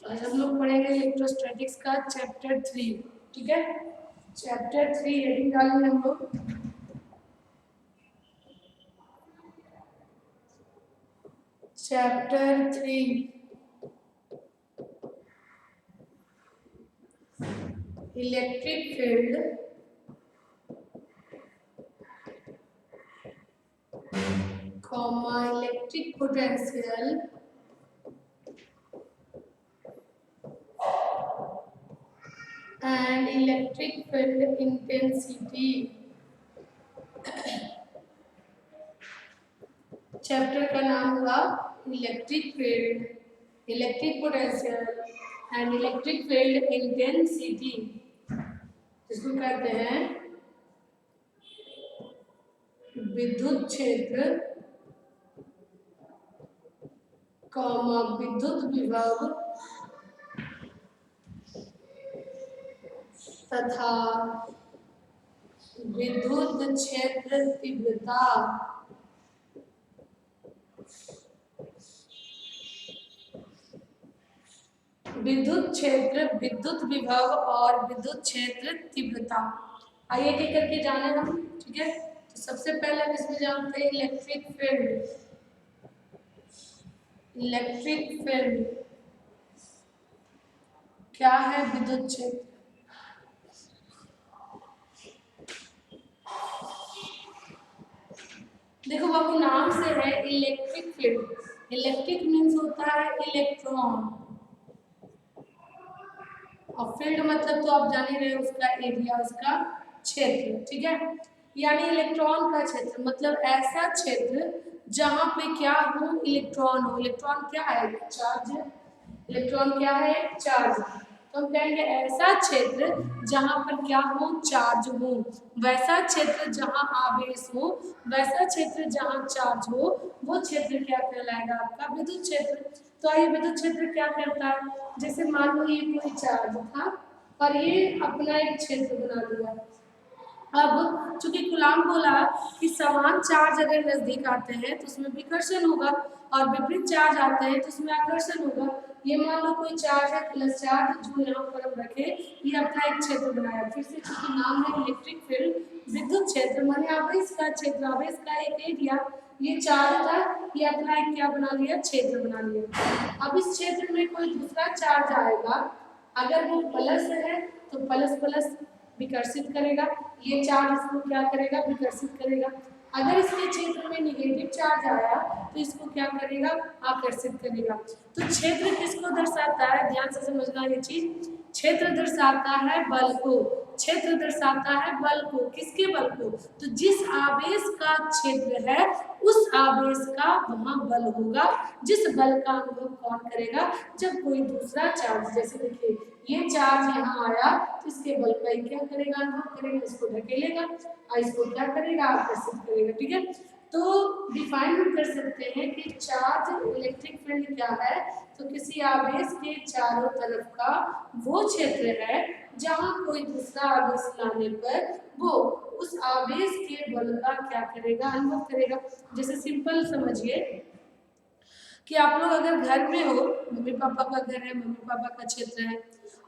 आज हम लोग पढ़ेंगे इलेक्ट्रोस्टैटिक्स का चैप्टर 3। ठीक है, चैप्टर 3 हेडिंग डालेंगे हम लोग। Chapter 3 electric field comma electric potential and electric field intensity। Chapter का नाम हुआ electric field, electric potential and electric field intensity, जिसको कहते हैं विद्युत क्षेत्र कॉमा विद्युत विभव तथा विद्युत क्षेत्र तीव्रता। विद्युत क्षेत्र, विद्युत विभव और विद्युत क्षेत्र तीव्रता। आइए एक करके जाने हम। ठीक है, तो सबसे पहले हम इसमें जानते हैं इलेक्ट्रिक फील्ड। इलेक्ट्रिक फील्ड क्या है? विद्युत क्षेत्र। देखो बाबू, नाम से है इलेक्ट्रिक फील्ड। इलेक्ट्रिक मीन्स होता है इलेक्ट्रॉन, और फील्ड मतलब तो आप जान ही रहे हो, उसका एरिया, उसका क्षेत्र। ठीक है, यानी इलेक्ट्रॉन का क्षेत्र मतलब ऐसा क्षेत्र जहां पे क्या हो? इलेक्ट्रॉन हो। इलेक्ट्रॉन क्या है? चार्ज। इलेक्ट्रॉन क्या है? चार्ज। तो हम कहेंगे ऐसा क्षेत्र जहां पर क्या हो? चार्ज हो। वैसा क्षेत्र जहां आवेश हो, वैसा क्षेत्र जहां चार्ज हो, वो क्षेत्र क्या कहलाएगा? आपका विद्युत क्षेत्र। तो आइए, विद्युत क्षेत्र क्या करता है? जैसे मान लो ये कोई चार्ज था और ये अपना एक क्षेत्र बना लिया। अब चूंकि गुलाम बोला कि समान चार्ज अगर नजदीक आते हैं तो उसमें विकर्षण होगा, और विपरीत चार्ज आते हैं तो उसमें आकर्षण होगा। ये मान लो कोई चार्ज है प्लस चार्ज, जो यहाँ पर हम रखे, ये अपना एक क्षेत्र बनाया। फिर से चूंकि नाम है इलेक्ट्रिक फील्ड, विद्युत क्षेत्र माने आवेश का क्षेत्र, आवेश का एक एरिया। ये चार्ज था, ये अपना एक क्या बना लिया? क्षेत्र बना लिया। अब इस क्षेत्र में कोई दूसरा चार्ज आएगा, अगर वो प्लस है तो प्लस प्लस विकर्षित करेगा, ये चार्ज इसको क्या करेगा? विकर्षित करेगा। अगर इसके क्षेत्र में निगेटिव चार्ज आया तो इसको क्या करेगा? आकर्षित करेगा। तो क्षेत्र किसको दर्शाता है? ध्यान से समझना ये चीज। क्षेत्र दर्शाता है बल को। क्षेत्र दर्शाता है बल को। किसके बल को? तो जिस आवेश का क्षेत्र है उस आवेश का वहां बल होगा। जिस बल का अनुभव कौन करेगा? जब कोई दूसरा चार्ज, जैसे देखिए ये चार्ज यहाँ आया तो इसके बल का ही क्या करेगा? अनुभव करेगा, इसको ढकेलेगा और इसको क्या करेगा? आकर्षित करेगा। ठीक है, तो डिफाइन हम कर सकते हैं कि चार्ज इलेक्ट्रिक फील्ड क्या है? तो किसी आवेश के चारों तरफ का वो क्षेत्र है जहां कोई दूसरा आवेश लाने पर वो उस आवेश के बल का क्या करेगा? अनुभव करेगा। जैसे सिंपल समझिए कि आप लोग अगर घर में हो, मम्मी पापा का घर है, मम्मी पापा का क्षेत्र है,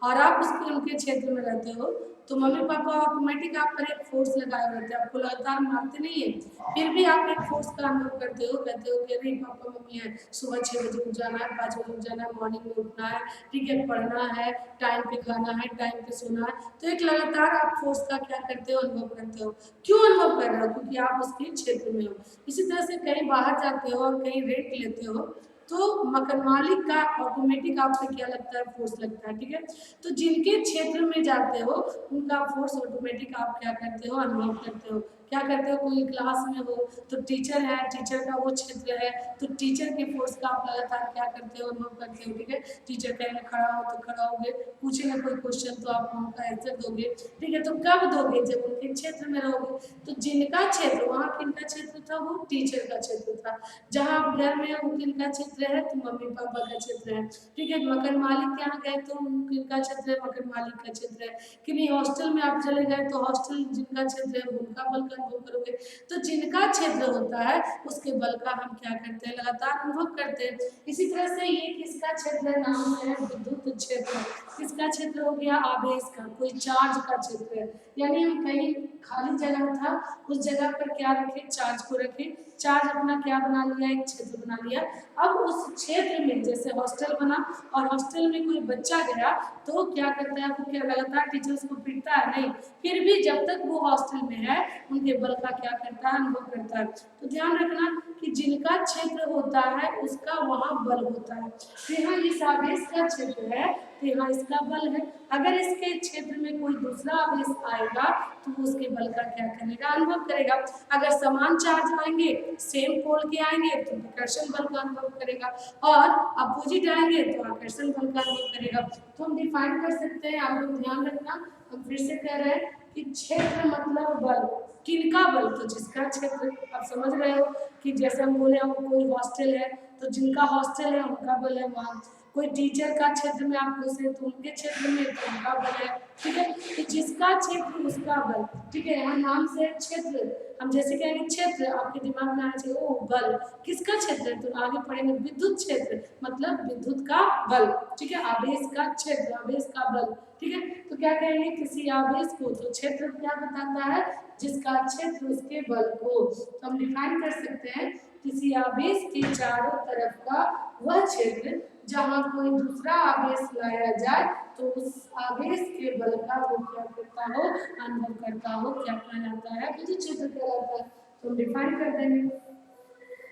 और आप उसके उनके क्षेत्र में रहते हो, तो मम्मी पापा ऑटोमेटिक आप पर एक फोर्स लगाए रहते हैं, आपको लगातार मारते नहीं है, फिर भी आप एक फोर्स का अनुभव करते हो, कहते हो कि नहीं पापा मम्मी है, सुबह 6 बजे उठ जाना है, 5 बजे उठ जाना है, मॉर्निंग में उठना है, ठीक है, पढ़ना है, टाइम पे खाना है, टाइम पे सोना है। तो एक लगातार आप फोर्स का क्या करते हो? अनुभव करते हो। क्यों अनुभव कर रहे हो? क्योंकि आप उसके क्षेत्र में हो। इसी तरह से कहीं बाहर जाते हो और कहीं रेंट लेते हो, तो मकान मालिक का ऑटोमेटिक आप पे क्या लगता है? फोर्स लगता है। ठीक है, तो जिनके क्षेत्र में जाते हो उनका फोर्स ऑटोमेटिक आप क्या करते हो? अनुभव करते हो। क्या करते हो? कोई क्लास में हो तो टीचर है, टीचर का वो क्षेत्र है, तो टीचर के फोर्स का आप लगातार क्या करते हो? अनुभव करते हो। ठीक है, टीचर कहेंगे खड़ा हो तो खड़ा होगे, पूछेंगे कोई क्वेश्चन तो आप उनका आंसर दोगे। ठीक है, तो कब दोगे? जब उनके क्षेत्र में रहोगे। तो जिनका क्षेत्र, वहाँ किनका क्षेत्र था? वो टीचर का क्षेत्र था। जहाँ आप घर में हो किनका क्षेत्र है? तो मम्मी पापा का क्षेत्र है। ठीक है, मकान मालिक के यहाँ गए तो किनका क्षेत्र है? मकान मालिक का क्षेत्र है। कि नहीं, हॉस्टल में आप चले गए तो हॉस्टल जिनका क्षेत्र है उनका बल का अनुभव करोगे। तो जिनका क्षेत्र होता है उसके बल का हम क्या करते हैं, लगातार अनुभव करते हैं। इसी तरह से ये किसका क्षेत्र नाम है, विद्युत क्षेत्र। किसका क्षेत्र हो गया, आवेश का, कोई चार्ज का क्षेत्र है। यानी हम कहीं खाली जगह था, उस जगह पर क्या रखे, चार्ज को रखे, चार्ज अपना क्या बना लिया, एक क्षेत्र बना लिया। अब उस क्षेत्र में जैसे हॉस्टल बना और हॉस्टल में कोई बच्चा गया तो क्या करता है, वो क्या लगातार टीचर उसको पीटता है, नहीं, फिर भी जब तक वो हॉस्टल में है उनके बल का क्या करता है, अनुभव करता है। तो ध्यान रखना कि जिनका क्षेत्र होता है उसका वहाँ बल होता है। तो यहाँ इस आवेश का क्षेत्र है तो यहाँ इसका बल है। अगर इसके क्षेत्र में कोई दूसरा आवेश आएगा तो वो उसके बल का क्या करेगा, अनुभव करेगा। अगर समान चार्ज आएंगे, सेम पोल के आएंगे तो विकर्षण बल का अनुभव करेगा, और अपोजिट आएंगे तो आकर्षण बल का अनुभव करेगा। तो हम डिफाइन कर सकते हैं, आप लोग ध्यान रखना। हम फिर से कह रहे हैं कि क्षेत्र मतलब बल, किनका बल, तो जिसका क्षेत्र। आप समझ रहे हो कि जैसे हम बोले हम कोई हॉस्टल है तो जिनका हॉस्टल है उनका बल है वहाँ। कोई टीचर का क्षेत्र में आप घुसे तो उनके क्षेत्र में तो उनका बल है, ठीक है। तो जिसका क्षेत्र उसका बल, ठीक है। यहाँ नाम से क्षेत्र, हम जैसे कहेंगे क्षेत्र, आपके दिमाग में आना चाहिए ओ बल, किसका क्षेत्र है, तो आगे पढ़ेंगे विद्युत क्षेत्र, मतलब विद्युत का बल, ठीक है। आवेश का क्षेत्र, आवेश का बल, ठीक है। तो क्या कहेंगे, किसी आवेश को, तो क्षेत्र क्या बताता है, जिसका क्षेत्र उसके बल को। तो हम डिफाइन कर सकते हैं किसी आवेश के चारों तरफ का वह क्षेत्र जहाँ कोई दूसरा आवेश लाया जाए तो उस आवेश के बल का वो क्या करता हो, अनुभव करता हो, क्या कहलाता है, विद्युत क्षेत्र कहलाता है। तो डिफाइन कर देंगे।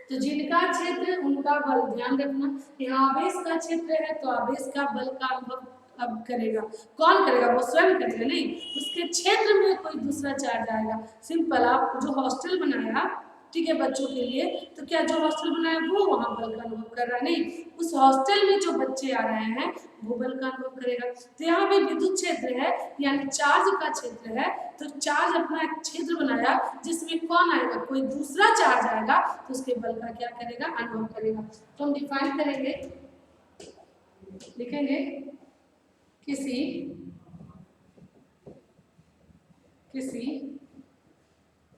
तो जिनका क्षेत्र उनका बल, ध्यान रखना, यहाँ आवेश का क्षेत्र है तो आवेश का बल का अनुभव अब करेगा, कौन करेगा, वो स्वयं करेगा, नहीं, उसके क्षेत्र में कोई दूसरा चार्ज आएगा। सिंपल, आप जो हॉस्टल बनाया, ठीक है, बच्चों के लिए, तो क्या जो हॉस्टल बनाया वो वहाँ बल का अनुभव कर रहा है, नहीं, उस हॉस्टल में जो बच्चे आ रहे हैं वो बल का अनुभव करेगा। तो यहाँ पे विद्युत क्षेत्र है यानी चार्ज का क्षेत्र है, तो चार्ज अपना एक क्षेत्र बनाया जिसमें कौन आएगा, कोई दूसरा चार्ज आएगा तो उसके बल का क्या करेगा, अनुभव करेगा। तो हम डिफाइन करेंगे, लिखेंगे किसी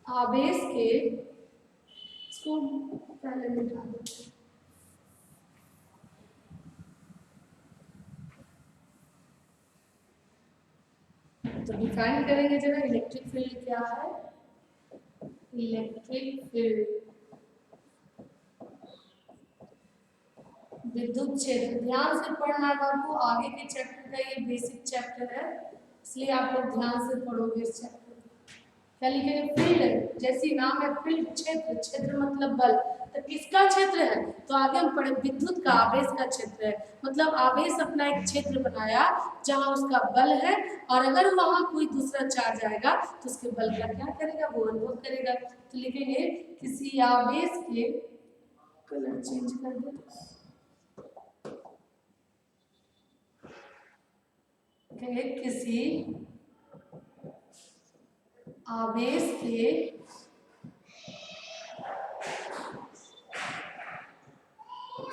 आवेश के, इसको पहले मिटा देते हैं, तो डिफाइन करेंगे जरा, इलेक्ट्रिक फील्ड क्या है, इलेक्ट्रिक फील्ड, विद्युत क्षेत्र। ध्यान से पढ़ना बाबू, आगे के चैप्टर का ये बेसिक चैप्टर है, इसलिए आप लोग ध्यान से पढ़ोगे इस चैप्टर को। क्या लिखेंगे, फील्ड, जैसी नाम है फील्ड, क्षेत्र, क्षेत्र मतलब बल, तो किसका क्षेत्र है, तो आगे हम पढ़े विद्युत का, आवेश का क्षेत्र है, मतलब आवेश अपना एक क्षेत्र बनाया जहां उसका बल है, और अगर वहां कोई दूसरा चार्ज आएगा तो उसके बल का क्या करेगा, वो अनुभव करेगा। तो लिखेंगे किसी आवेश के, कलर चेंज कर दो, किसी आवेश के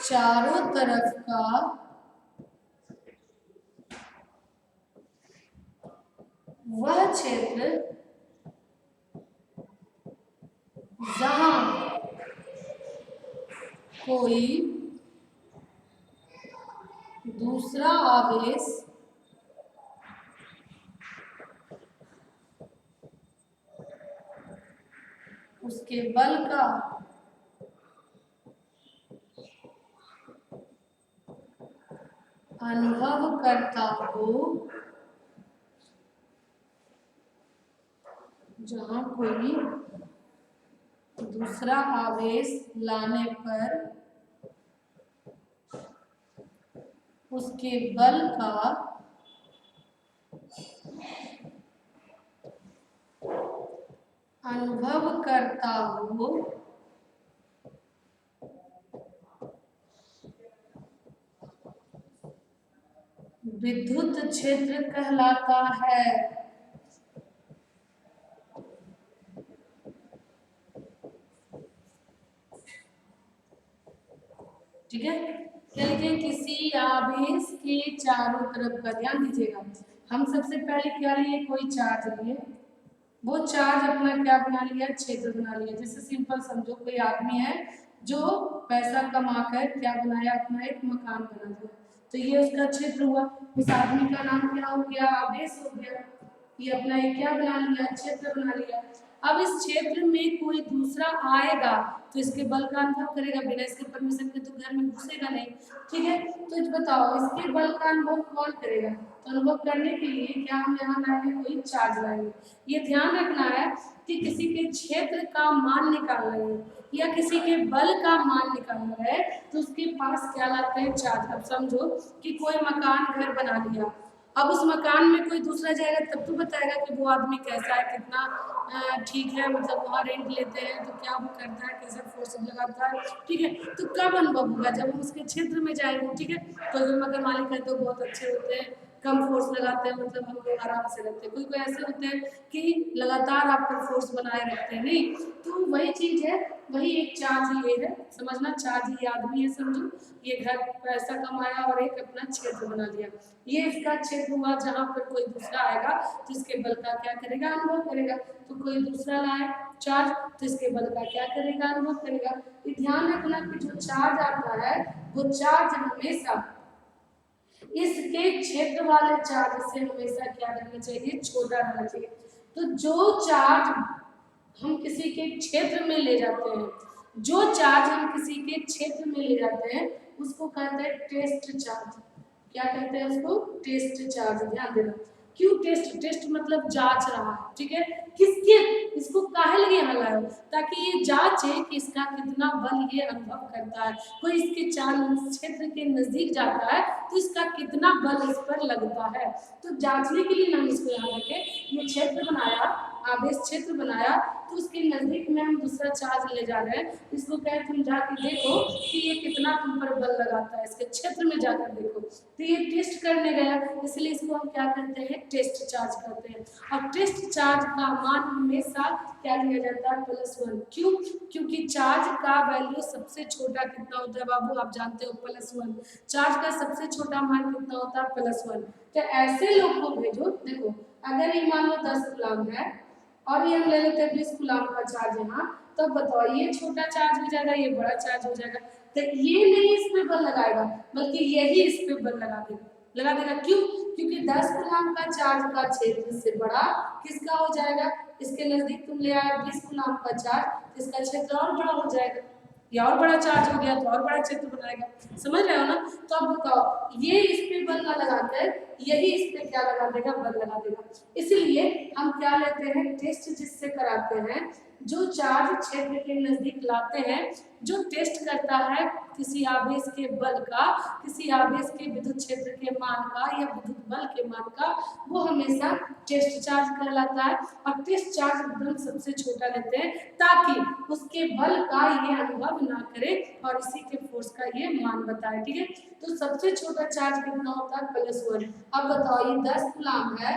चारों तरफ का वह क्षेत्र जहां कोई दूसरा आवेश उसके बल का अनुभव करता हो, जहां कोई दूसरा आवेश लाने पर उसके बल का अनुभव करता हो, विद्युत क्षेत्र कहलाता है। ठीक है, क्या लिखे, किसी आवेश के चारों तरफ का, ध्यान दीजिएगा, हम सबसे पहले क्या लिए, कोई चार्ज लिए, वो चार्ज अपना क्या बना लिया, क्षेत्र बना लिया। जैसे सिंपल समझो, कोई आदमी है जो पैसा कमाकर क्या बनाया, अपना एक मकान बना दिया, तो ये उसका क्षेत्र हुआ। उस आदमी का नाम क्या हो गया, आवेश हो गया। ये अपना एक क्या बना लिया, क्षेत्र बना लिया। अब इस क्षेत्र में कोई दूसरा आएगा तो इसके बल का अनुभव करेगा, बिना इसके परमिशन के तो घर में घुसेगा नहीं। ठीक है, तो बताओ इसके बल का अनुभव कौन करेगा। तो अनुभव करने के लिए क्या हम यहाँ लाएंगे, कोई चार्ज लाएंगे। ये ध्यान रखना है कि किसी के क्षेत्र का मान निकालना है या किसी के बल का मान निकालना है तो उसके पास क्या लाते हैं, चार्ज। अब समझो कि कोई मकान घर बना लिया, अब उस मकान में कोई दूसरा जाएगा तब तो बताएगा कि वो आदमी कैसा है, कितना ठीक है, मतलब वहाँ रेंट लेते हैं तो क्या वो करता है, कैसा फोर्स लगाता है। ठीक है, तो कब अनुभव होगा, जब हम उसके क्षेत्र में जाएंगे। ठीक है, कोई मकान मालिक है तो बहुत अच्छे होते हैं, कम फोर्स लगाते हैं, मतलब हम लोग आराम से रहते हैं। कोई कोई ऐसे होते हैं कि लगातार आप पर फोर्स बनाए रखते हैं, नहीं। तो वही चीज है, वही एक चार्ज ये है, समझना। चार्ज ये आदमी है, समझो ये घर पैसा कमाया और एक अपना क्षेत्र बना लिया। ये इसका क्षेत्र हुआ, जहाँ पर कोई दूसरा आएगा तो इसके बल का क्या करेगा, अनुभव करेगा। तो कोई दूसरा लाए चार्ज तो इसके बल का क्या करेगा, अनुभव करेगा। ये ध्यान रखना कि जो चार्ज आता है वो चार्ज हमेशा इसके क्षेत्र वाले चार्ज से हमेशा क्या रहना चाहिए, छोटा रहना चाहिए। तो जो चार्ज हम किसी के क्षेत्र में ले जाते हैं, जो चार्ज हम किसी के क्षेत्र में ले जाते हैं उसको कहते हैं टेस्ट चार्ज। क्या कहते हैं उसको, टेस्ट चार्ज। ध्यान देना, क्यों टेस्ट, टेस्ट मतलब जांच रहा है। ठीक है, किसके, इसको काहे लगे यहाँ लाए हो, ताकि ये जांचे कि इसका कितना बल ये अनुभव करता है। कोई इसके चार्ज क्षेत्र के नजदीक जाता है तो इसका कितना बल इस पर लगता है। तो जांचने के लिए हम इसको यहाँ रखे, ये क्षेत्र बनाया, आवेश क्षेत्र बनाया, तो उसके नजदीक में हम दूसरा चार्ज ले जा रहे हैं। इसको कहे तुम जाके देखो कि ये कितना तुम पर बल लगाता है, इसके क्षेत्र में जाकर देखो। तो ये टेस्ट करने गया, इसलिए इसको हम क्या करते हैं, टेस्ट चार्ज करते हैं। और टेस्ट चार्ज का मान हमेशा क्या लिया जाता है, +1। क्यों, क्योंकि चार्ज का वैल्यू सबसे छोटा कितना होता है बाबू, आप जानते हो, +1। चार्ज का सबसे छोटा मान कितना होता है, +1। तो ऐसे लोग को भेजो, देखो अगर ये मान लो 10 गुलाम है और ये हम ले लेते हैं 20 गुलाम का चार्ज यहाँ, तब बताओ ये छोटा चार्ज हो जाएगा, ये बड़ा चार्ज हो जाएगा। तो ये नहीं इस पे बल लगाएगा, बल्कि यही इस पे बल लगा देगा, लगा देगा। क्यों, क्योंकि 10 गुलाम का चार्ज का क्षेत्र से बड़ा किसका हो जाएगा, इसके नजदीक तुम ले आए 20 गुलाम का चार्ज, इसका क्षेत्र और बड़ा हो जाएगा। या और बड़ा चार्ज हो गया तो और बड़ा क्षेत्र बनाएगा, समझ रहे हो ना। तो अब बताओ ये इस पे बल ना लगाकर यही इस पे क्या लगा देगा, बल लगा देगा। इसलिए हम क्या लेते हैं, टेस्ट जिससे कराते हैं, जो चार्ज क्षेत्र के नजदीक लाते हैं, जो टेस्ट करता है किसी आवेश के बल का, किसी आवेश के विद्युत क्षेत्र के मान का या विद्युत बल के मान का, वो हमेशा टेस्ट चार्ज कहलाता है। और टेस्ट चार्ज एकदम सबसे छोटा लेते हैं ताकि उसके बल का ये अनुभव ना करे और इसी के फोर्स का ये मान बताए। ठीक है, तो सबसे छोटा चार्ज कितना होता है, +1। अब बताओ ये 10 गुलाम है,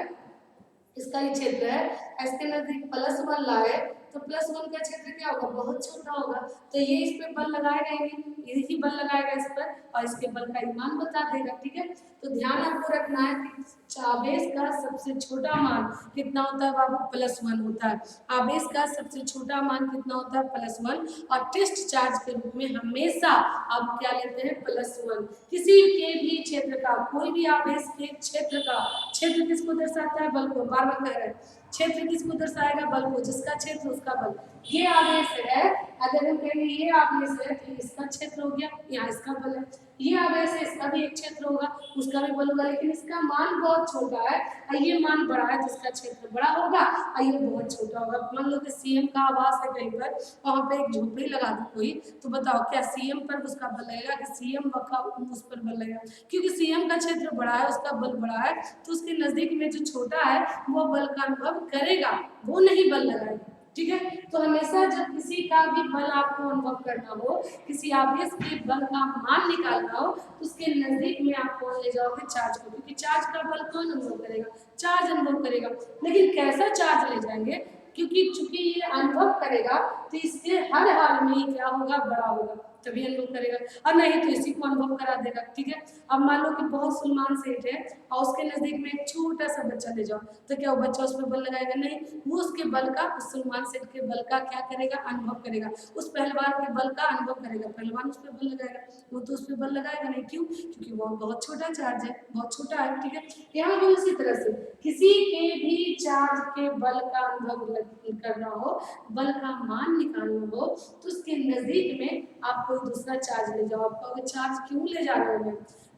इसका ये क्षेत्र है, इसके नजदीक +1 लाए तो +1 का क्षेत्र क्या होगा, बहुत छोटा होगा। तो ये इस पे बल लगाएगा ही नहीं, यही बल लगाएगा इस पर और इसके बल का मान बता देगा। ठीक है, तो ध्यान आपको रखना है कि आवेश का सबसे छोटा मान कितना होता है बाबू, +1 होता है। आवेश का सबसे छोटा मान कितना होता है, +1। और टेस्ट चार्ज के रूप में हमेशा आप क्या लेते हैं, +1। किसी के भी क्षेत्र का, कोई भी आवेश के क्षेत्र का, क्षेत्र किसको दर्शाता है, बल को। बार बार कह रहे हैं, क्षेत्र किसको दर्शाएगा, बल को। जिसका क्षेत्र उसका बल। ये आवेश है, अगर हम कहेंगे ये आवेश है तो इसका क्षेत्र हो गया, यहाँ इसका बल है। ये आवेश है, इसका भी एक क्षेत्र होगा, उसका भी बल होगा, लेकिन इसका मान बहुत छोटा है और ये मान बड़ा है, जिसका क्षेत्र बड़ा होगा और ये बहुत छोटा होगा। मान लो कि सीएम का आवास है कहीं पर, वहां पे एक झोपड़ी लगा दी कोई, तो बताओ क्या सीएम पर उसका बल लगेगा कि सीएम का उस पर बल लगेगा। क्योंकि सीएम का क्षेत्र बड़ा है, उसका बल बड़ा है, तो उसके नजदीक में जो छोटा है वो बल का अनुभव करेगा, वो नहीं बल लगाएगा। ठीक है, तो हमेशा जब किसी का भी बल आपको अनुभव करना हो, किसी आवेश के बल का मान निकालना हो, तो उसके नजदीक में आप कौन ले जाओगे, चार्ज को। क्योंकि चार्ज का बल कौन अनुभव करेगा, चार्ज अनुभव करेगा। लेकिन कैसा चार्ज ले जाएंगे, क्योंकि चूंकि ये अनुभव करेगा तो इसके हर हाल में ही क्या होगा, बड़ा होगा। तभी अनुभव करेगा, और नहीं तो इसी को अनुभव करा देगा। ठीक है, अब मान लो कि बहुत सुलमान सेठ है और उसके नजदीक में एक छोटा सा बच्चा ले जाओ, तो क्या वो बच्चा उस पर बल लगाएगा? नहीं, वो उसके बल का, उस सुलमान सेठ के बल का क्या करेगा? अनुभव करेगा। उस पहलवान के बल का अनुभव करेगा, पहलवान उस पर बल लगाएगा, वो तो उस पर बल लगाएगा नहीं। क्यों? क्योंकि वो बहुत छोटा चार्ज है, बहुत छोटा है। ठीक है, यहाँ भी उसी तरह से किसी के भी चार्ज के बल का अनुभव करना हो, बल का मान निकालना हो, तो उसके नजदीक में आप कोई दूसरा चार्ज ले जाओ। आप कहोगे चार्ज क्यों ले जा रहे हो?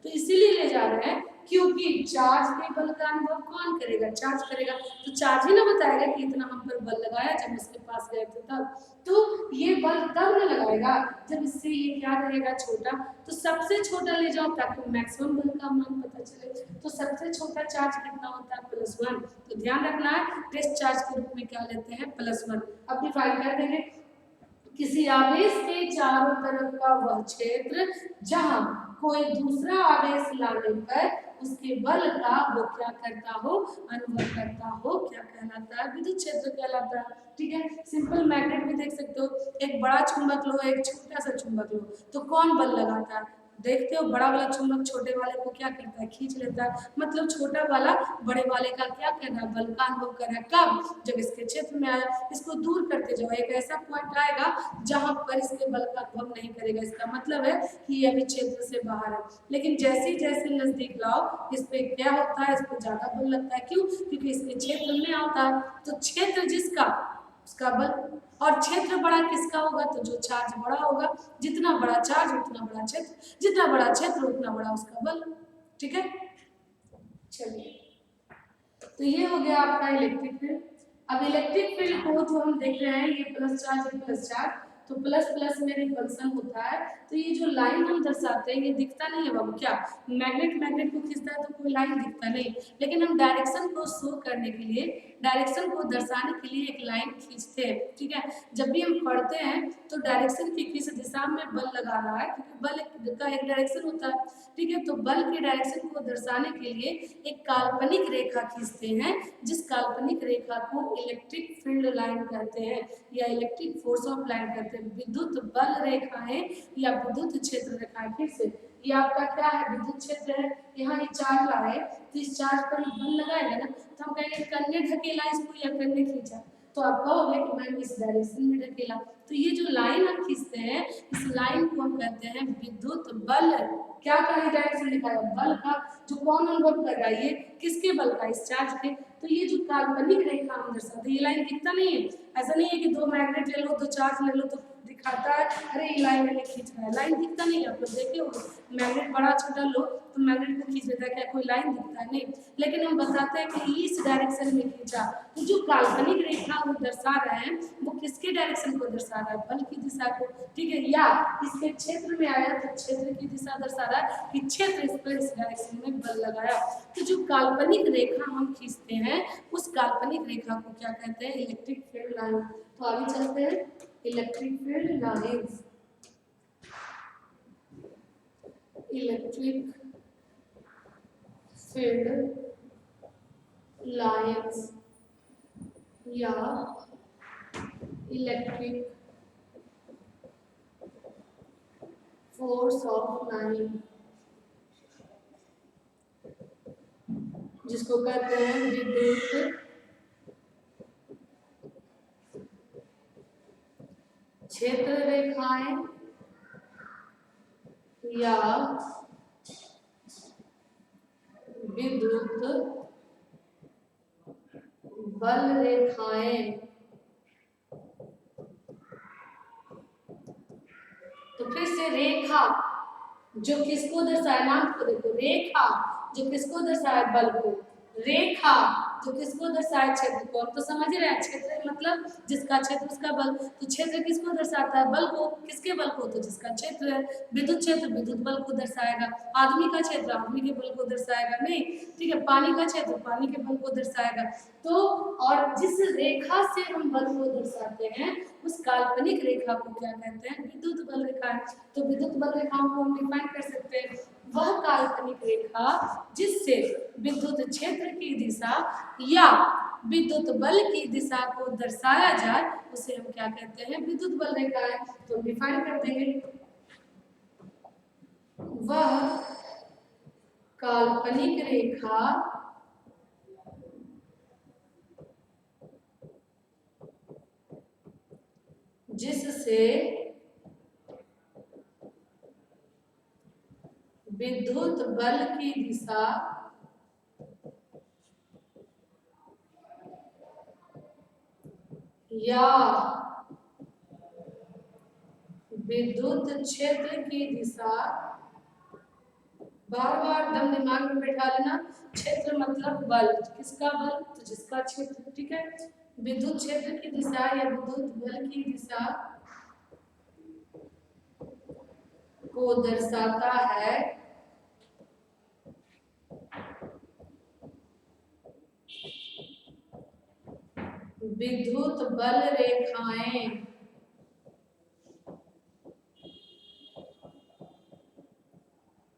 तो इसीलिए ले जा रहे हैं क्योंकि चार्ज के बल का अनुभव कौन करेगा? चार्ज करेगा। तो चार्ज ही ना बताएगा कि इतना हम पर बल लगाया जब उसके पास गए थे तब। तो ये बल तब न लगाएगा जब इससे ये क्या रहेगा? छोटा। तो सबसे छोटा ले जाओ ताकि मैक्सिमम बल का मान पता चले। तो सबसे छोटा चार्ज कितना होता है? +1। तो ध्यान रखना है, टेस्ट चार्ज के रूप में क्या लेते हैं? +1। अब डिफाइन कर देंगे, किसी आवेश के चारों तरफ का वह क्षेत्र जहां कोई दूसरा आवेश लाने पर उसके बल का वो क्या करता हो? अनुभव करता हो। क्या कहलाता है? विद्युत क्षेत्र कहलाता है। ठीक है, सिंपल मैग्नेट भी देख सकते हो, एक बड़ा चुंबक लो, एक छोटा सा चुंबक लो, तो कौन बल लगाता है? देखते हो, बड़ा वाला चुंबक छोटे वाले को क्या करता है? खींच लेता है। मतलब छोटा वाला बड़े वाले का क्या कर रहा है? बल का अनुभव कर रहा है। कब? जब इसके क्षेत्र में आया। इसको दूर करते जाओ, एक ऐसा पॉइंट आएगा जहां पर इसके बल का अनुभव नहीं करेगा। इसका मतलब है कि ये अभी क्षेत्र से बाहर है। लेकिन जैसे जैसे नजदीक लाओ, इस पे क्या होता है? इस पे ज्यादा बल लगता है। क्यों? क्योंकि इसके क्षेत्र में आता है। तो क्षेत्र जिसका, उसका बल। और क्षेत्र बड़ा किसका होगा? तो जो चार्ज बड़ा होगा, जितना बड़ा चार्ज उतना बड़ा क्षेत्र, जितना बड़ा क्षेत्र उतना बड़ा उसका बल। ठीक है, चलिए, तो ये हो गया आपका इलेक्ट्रिक फील्ड। अब इलेक्ट्रिक फील्ड को जो हम देख रहे हैं, ये प्लस चार्ज, प्लस चार्ज, तो प्लस प्लस में रिपल्सन होता है। तो ये जो लाइन हम दर्शाते हैं, ये दिखता नहीं है बाबू। क्या मैग्नेट मैग्नेट को खींचता है तो कोई लाइन दिखता नहीं, लेकिन हम डायरेक्शन को शो करने के लिए, डायरेक्शन को दर्शाने के लिए एक लाइन खींचते हैं। ठीक है, जब भी हम पढ़ते हैं तो डायरेक्शन की किस दिशा में बल लगा रहा है, क्योंकि बल का एक डायरेक्शन होता है। ठीक है, तो बल के डायरेक्शन को दर्शाने के लिए एक काल्पनिक रेखा खींचते हैं, जिस काल्पनिक रेखा को इलेक्ट्रिक फील्ड लाइन कहते हैं या इलेक्ट्रिक फोर्स ऑफ लाइन कहते हैं। विद्युत बल रेखाएं या विद्युत क्षेत्र रेखाएं। फिर से, ये आपका क्या है? विद्युत क्षेत्र है। यहाँ ये चार्ज लाए, तो इस चार्ज पर बल लगाएगा ना, तो हम कहेंगे कन्ने ढकेला इसको या कन्ने खींचा, तो आप कहोगे कि मैंने इस डायरेक्शन में ढकेला। तो ये जो लाइन हम खींचते हैं, इस लाइन को हम कहते हैं विद्युत बल। क्या का डायरेक्शन लिखा है? बल का। जो कौन अनुभव कर रहा है? ये किसके बल का? इस चार्ज के। तो ये जो काल्पनिक रेखा हम दर्शाते हैं, ये लाइन दिखता नहीं है। ऐसा नहीं है कि दो मैग्नेट ले लो, दो चार्ज ले लो तो दिखाता है अरे ये लाइन मैंने खींच रहा है। लाइन दिखता नहीं है। आप लोग देखे होंगे, मैग्नेट बड़ा छोटा लो तो मैग्नेट को खींच देता है, क्या कोई लाइन दिखता है? नहीं। लेकिन हम बताते हैं कि इस डायरेक्शन में खींचा। तो जो काल्पनिक रेखा वो दर्शा रहे हैं, वो किसके डायरेक्शन को दर्शा रहा है? बल की दिशा को। ठीक है, या इसके क्षेत्र में आया तो क्षेत्र की दिशा दर्शा रहा है कि क्षेत्र इस पर इस डायरेक्शन में बल लगाया। तो जो काल्पनिक रेखा हम खींचते हैं, उस काल्पनिक रेखा को क्या कहते हैं? Electric field line. तो आगे चलते हैं, electric field lines. Electric field lines या इलेक्ट्रिक फोर्स ऑफ लाइन, जिसको कहते हैं विद्युत क्षेत्र रेखाएं या विद्युत बल रेखाएं। तो फिर से रेखा जो किसको दर्शाए? नाम को देखो, रेखा जो किसको दर्शाए? बल को। रेखा जो किसको दर्शाए? क्षेत्र को। हम तो समझ रहे हैं, क्षेत्र मतलब जिसका क्षेत्र उसका बल। तो क्षेत्र किसको दर्शाता है? बल को। किसके बल को? तो जिसका क्षेत्र है। विद्युत क्षेत्र विद्युत बल को दर्शाएगा। आदमी का क्षेत्र आदमी के बल को दर्शाएगा नहीं। ठीक है, पानी का क्षेत्र पानी के बल को दर्शाएगा। तो और जिस रेखा से हम बल को दर्शाते हैं, उस काल्पनिक रेखा को क्या कहते हैं? विद्युत बल रेखा। तो विद्युत बल रेखाओं को हम डिफाइन कर सकते हैं, वह काल्पनिक रेखा जिससे विद्युत क्षेत्र की दिशा या विद्युत बल की दिशा को दर्शाया जाए, उसे हम क्या कहते हैं? विद्युत बल रेखा है। तो डिफाइन कर देंगे, वह काल्पनिक रेखा जिससे विद्युत बल की दिशा या विद्युत क्षेत्र की दिशा, बार बार दम दिमाग में बैठा लेना, क्षेत्र मतलब बल, किसका बल, तो जिसका क्षेत्र, ठीक है। विद्युत क्षेत्र की दिशा या विद्युत बल की दिशा को दर्शाता है विद्युत बल रेखाएं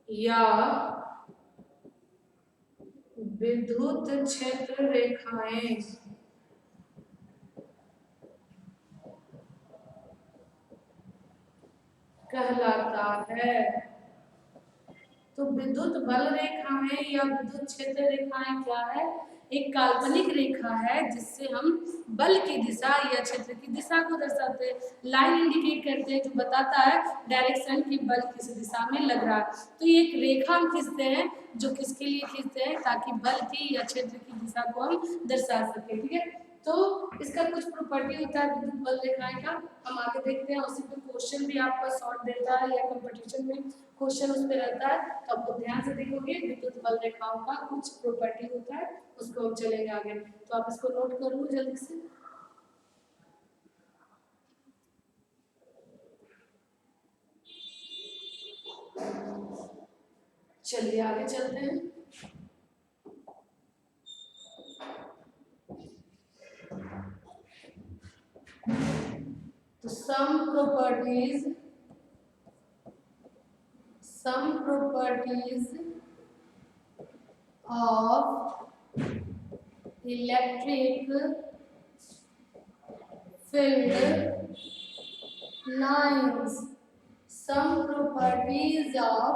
या विद्युत क्षेत्र रेखाएं कहलाता है। तो विद्युत बल रेखाएं या विद्युत क्षेत्र रेखाएं क्या है, एक काल्पनिक रेखा है जिससे हम बल की दिशा या क्षेत्र की दिशा को दर्शाते हैं, लाइन इंडिकेट करते हैं जो बताता है डायरेक्शन की बल किस दिशा में लग रहा है। तो ये एक रेखा हम खींचते हैं, जो किसके लिए खींचते हैं, ताकि बल की या क्षेत्र की दिशा को हम दर्शा सके, ठीक है। तो इसका कुछ प्रॉपर्टी होता है विद्युत बल रेखाएं का, हम आगे देखते हैं। उसी पे क्वेश्चन भी आपका सॉल्व देता है या कंपटीशन में क्वेश्चन उस पे रहता है, तो आपको ध्यान से देखोगे विद्युत बल रेखाओं का कुछ प्रॉपर्टी होता है, उसको हम चलेंगे आगे। तो आप इसको नोट कर लो जल्दी से। चलिए आगे चलते हैं। तो some properties of electric field lines, some properties of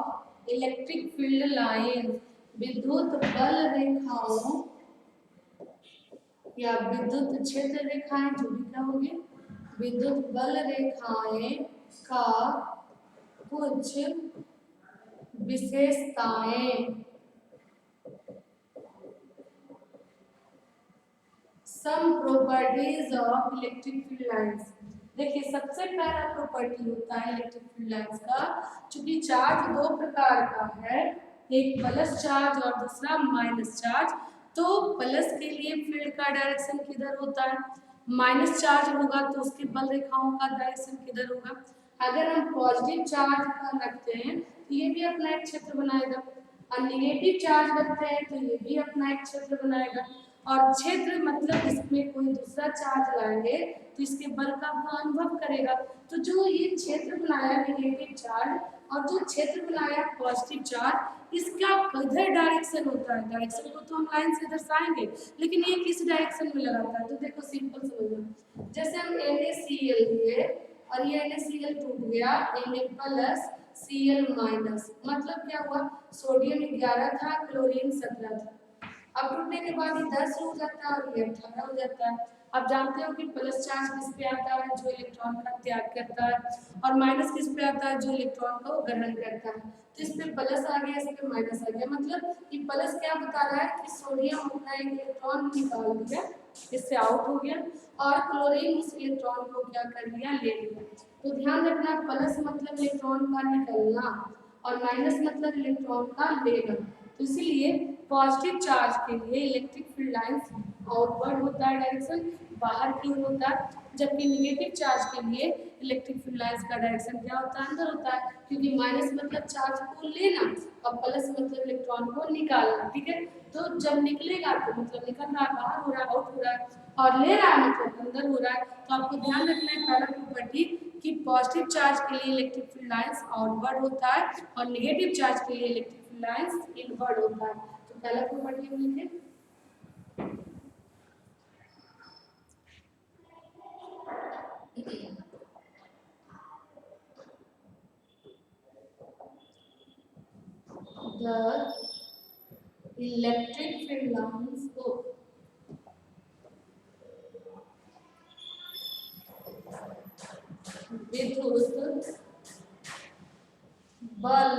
electric field lines, विद्युत बल रेखाओं या विद्युत क्षेत्र रेखाएं, जो भी कहोगे, विद्युत बल रेखाएं का कुछ विशेषताएं, some properties of electric field lines. देखिए सबसे पहला प्रॉपर्टी होता है इलेक्ट्रिक फील्ड लाइंस का, चूंकि चार्ज दो प्रकार का है, एक प्लस चार्ज और दूसरा माइनस चार्ज। तो प्लस के लिए फील्ड का डायरेक्शन किधर होता है, माइनस चार्ज होगा तो उसके बल रेखाओं का डायरेक्शन किधर होगा। अगर हम पॉजिटिव चार्ज का रखते हैं तो ये भी अपना एक क्षेत्र बनाएगा, और निगेटिव चार्ज रखते हैं तो ये भी अपना एक क्षेत्र बनाएगा। और क्षेत्र मतलब इसमें कोई दूसरा चार्ज लाएंगे तो इसके बल का वो अनुभव करेगा। तो जो ये क्षेत्र बनाया नेगेटिव चार्ज और जो क्षेत्र बनाया पॉजिटिव चार्ज, इसका किधर डायरेक्शन होता है, डायरेक्शन को तो हम लाइन से दर्शाएंगे, लेकिन ये किस डायरेक्शन में लगाता है। तो देखो सिंपल समझना, जैसे हम NaCl लिए और ये NaCl टूट गया, Na प्लस Cl माइनस, मतलब क्या हुआ, सोडियम 11 था, क्लोरीन 17 था। अब टूटने के बाद ये 10 हो जाता है और ये 18 हो जाता है। आप जानते हो कि प्लस चार्ज किस पे आता है, जो इलेक्ट्रॉन का त्याग करता है, और माइनस किस पे आता है, जो इलेक्ट्रॉन को ग्रहण करता है। तो इस पे प्लस आ गया, इस पे माइनस आ गया, मतलब ये प्लस क्या बता रहा है कि सोडियम अपना एक इलेक्ट्रॉन निकाल दिया, इससे आउट हो गया, और क्लोरीन उस इलेक्ट्रॉन को क्या कर लिया, ले लिया। तो ध्यान रखना, प्लस मतलब इलेक्ट्रॉन का निकलना और माइनस मतलब इलेक्ट्रॉन का लेना। तो इसीलिए पॉजिटिव चार्ज के लिए इलेक्ट्रिक फील्ड लाइंस आउटवर्ड होता है, डायरेक्शन बाहर की ओर होता है, जबकि नेगेटिव चार्ज के लिए इलेक्ट्रिक फील्ड लाइंस का डायरेक्शन क्या होता है, अंदर होता है, क्योंकि माइनस मतलब चार्ज को लेना और प्लस मतलब इलेक्ट्रॉन को निकालना, ठीक है। तो जब निकलेगा तो मतलब निकल रहा है, बाहर हो रहा है, आउट हो रहा है, और ले रहा है मतलब अंदर हो रहा है। तो आपको ध्यान रखना है पहला प्रॉपर्टी कि पॉजिटिव चार्ज के लिए इलेक्ट्रिक फील्ड लाइंस आउटवर्ड होता है और नेगेटिव चार्ज के लिए इलेक्ट्रिक फील्ड लाइंस इनवर्ड होता है। तो पहला प्रॉपर्टी हम लिखें, The electric field lines को विद्युत बल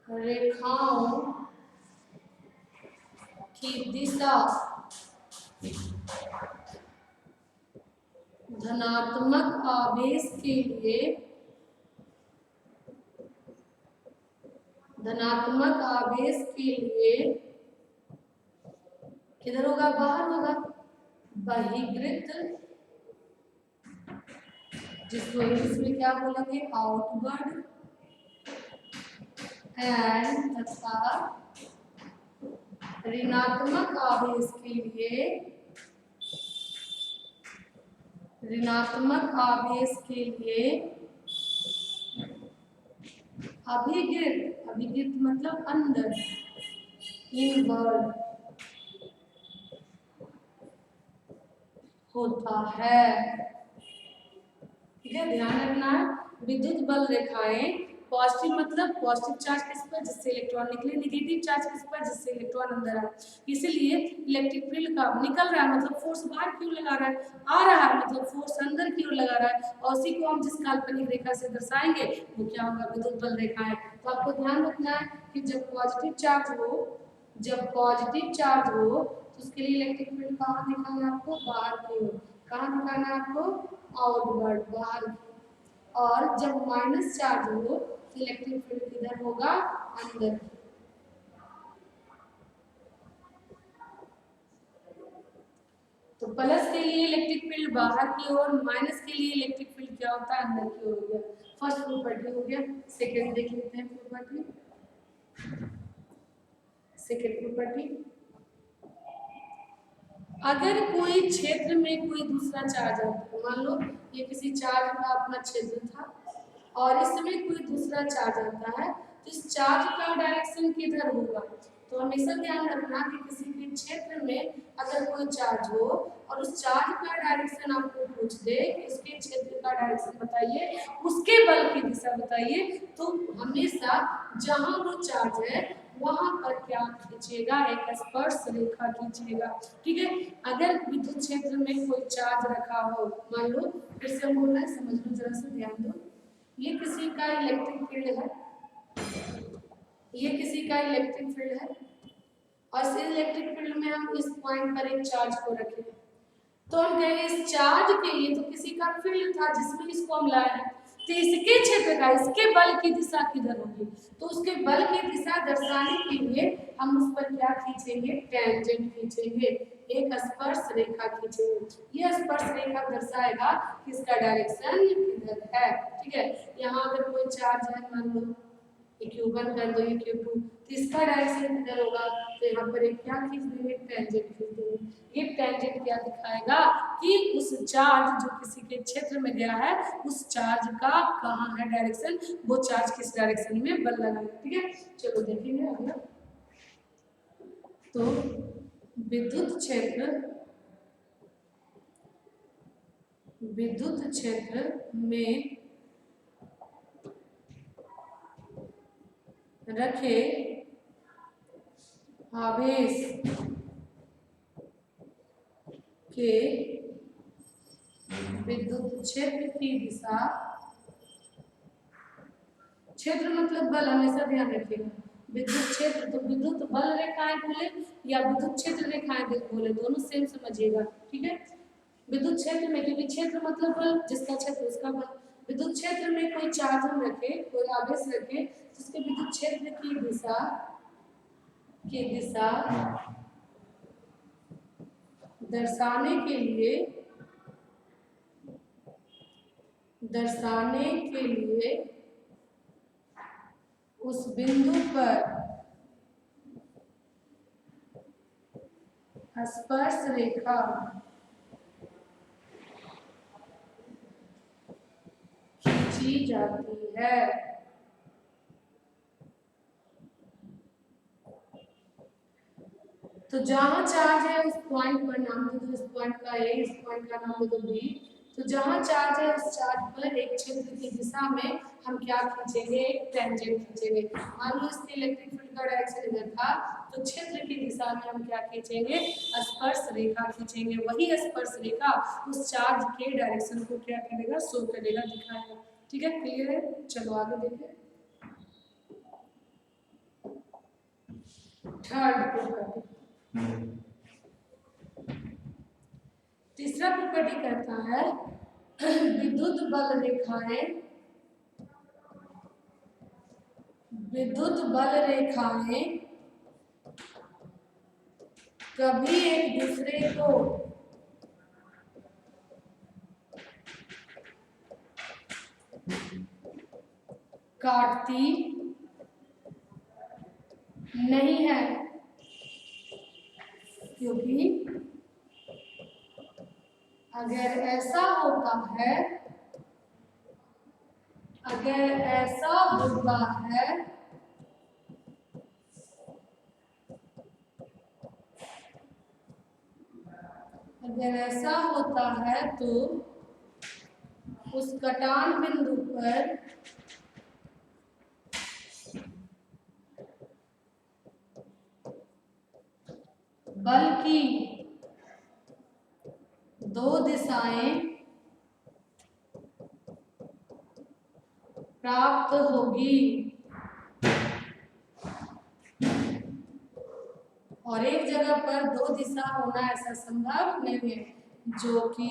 रेखाओं की दिशा धनात्मक आवेश के लिए किधर होगा, बाहर होगा, बहिर्गृत, जिसको इंग्लिश में क्या बोलेंगे, आउटवर्ड, एंड तथा ऋणात्मक आवेश के लिए अभिगित मतलब अंदर, इनवर्ड होता है। ठीक है, ध्यान रखना है। विद्युत बल रेखाएं पॉजिटिव मतलब पॉजिटिव चार्ज किस पर, जिससे इलेक्ट्रॉन निकले, नेगेटिव चार्ज किस पर, जिससे इलेक्ट्रॉन अंदर आए। इसीलिए इलेक्ट्रिक फील्ड का निकल रहा है मतलब फोर्स बाहर की ओर लगा रहा है, आ रहा है मतलब फोर्स अंदर की ओर लगा रहा है, और उसी को हम जिस काल्पनिक रेखा से दर्शाएंगे वो क्या होगा, विद्युत बल रेखाएं। तो आपको ध्यान रखना है कि जब पॉजिटिव चार्ज हो तो उसके लिए इलेक्ट्रिक फील्ड कहाँ दिखाना है आपको, बाहर की ओर। कहाँ दिखाना है आपको, आउटवर्ड, बाहर की। और जब माइनस चार्ज हो तो इलेक्ट्रिक फील्ड किधर होगा, अंदर। तो प्लस के लिए इलेक्ट्रिक फील्ड बाहर की ओर, माइनस के लिए इलेक्ट्रिक फील्ड क्या होता है, अंदर की ओर हो गया। फर्स्ट प्रॉपर्टी हो गया। सेकंड देख लेते हैं प्रॉपर्टी। सेकंड प्रॉपर्टी, अगर कोई क्षेत्र में कोई दूसरा चार्ज है, मान लो ये किसी चार्ज का अपना क्षेत्र था और इसमें कोई दूसरा चार्ज आता है, तो इस चार्ज का डायरेक्शन किधर होगा। तो हमेशा ध्यान रखना कि किसी भी क्षेत्र में अगर कोई चार्ज हो और उस चार्ज का डायरेक्शन आपको पूछ दे कि उसके क्षेत्र का डायरेक्शन बताइए, उसके बल की दिशा बताइए, तो हमेशा जहां वो चार्ज है वहां पर क्या खींचेगा, एक स्पर्श रेखा खींचेगा। ठीक है, अगर विद्युत क्षेत्र में कोई चार्ज रखा हो, मान लो, फिर से बोलना है, समझ लो, जरा से ध्यान दो। ये किसी का इलेक्ट्रिक फील्ड है, और इस इलेक्ट्रिक फील्ड में हम इस पॉइंट पर एक चार्ज को रखें, तो हम कहेंगे इस चार्ज के लिए तो किसी का फील्ड था जिसमें इसको हम लाए हैं, तो इसके क्षेत्र का, इसके बल की दिशा किधर होगी, तो उसके बल की दिशा दर्शाने के लिए हम उस पर क्या खींचेंगे, टेंजेंट खींचेंगे, एक स्पर्श रेखा खींचेंगे। यह स्पर्श रेखा दर्शाएगा कि इसका डायरेक्शन किधर है। ठीक है, यहाँ अगर कोई चार्ज है, मान लो ये Q1 कर दो, ये Q2, तो इसका डायरेक्शन किधर होगा, तो यहाँ पर एक क्या खींच देंगे, टेंजेंट खींच देंगे। ये टेंजेंट क्या दिखाएगा कि उस चार्ज जो किसी के क्षेत्र में गया है, उस चार्ज का कहाँ है डायरेक्शन, वो चार्ज किस डायरेक्शन में बल लगाएगा। ठीक है, चलो देखेंगे अगला। तो विद्युत क्षेत्र में रखे आवेश के विद्युत क्षेत्र की दिशा, क्षेत्र मतलब बल, हमेशा ध्यान रखिएगा। विद्युत क्षेत्र तो विद्युत बल रेखाएं बोले या विद्युत क्षेत्र रेखाएं बोले, दोनों सेम समझिएगा। ठीक है, विद्युत क्षेत्र में, क्योंकि क्षेत्र मतलब बल, जिसका क्षेत्र उसका बल। विद्युत क्षेत्र में कोई चार्ज हम रखे, कोई आवेश रखे, जिसके विद्युत क्षेत्र की दिशा दर्शाने के लिए उस बिंदु पर स्पर्श रेखा खींची जाती है। तो जहां चार्ज है उस पॉइंट पर नाम दे दो, इस पॉइंट का ए, इस पॉइंट का नाम दे दो बी। तो जहां चार्ज है उस चार्ज पर एक क्षेत्र की दिशा में हम क्या खींचेंगे, एक टेंजेंट खींचेंगे। मान लो इसके इलेक्ट्रिक फील्ड का डायरेक्शन इधर था, तो क्षेत्र की दिशा में हम क्या खींचेंगे, स्पर्श रेखा खींचेंगे। वही स्पर्श रेखा उस चार्ज के डायरेक्शन को क्या करेगा, शो करेगा, दिखाएगा। ठीक है, क्लियर है? चलो आगे देखें। थर्ड प्रॉपर्टी, तीसरा प्रॉपर्टी कहता है विद्युत बल रेखाएं, विद्युत बल रेखाएं कभी एक दूसरे को काटती नहीं है, क्योंकि अगर ऐसा होता है, अगर ऐसा होता है अगर ऐसा होता है तो उस कटान बिंदु पर बल की दो दिशाएं प्राप्त होगी और एक जगह पर दो दिशा होना ऐसा संभव नहीं है, जो कि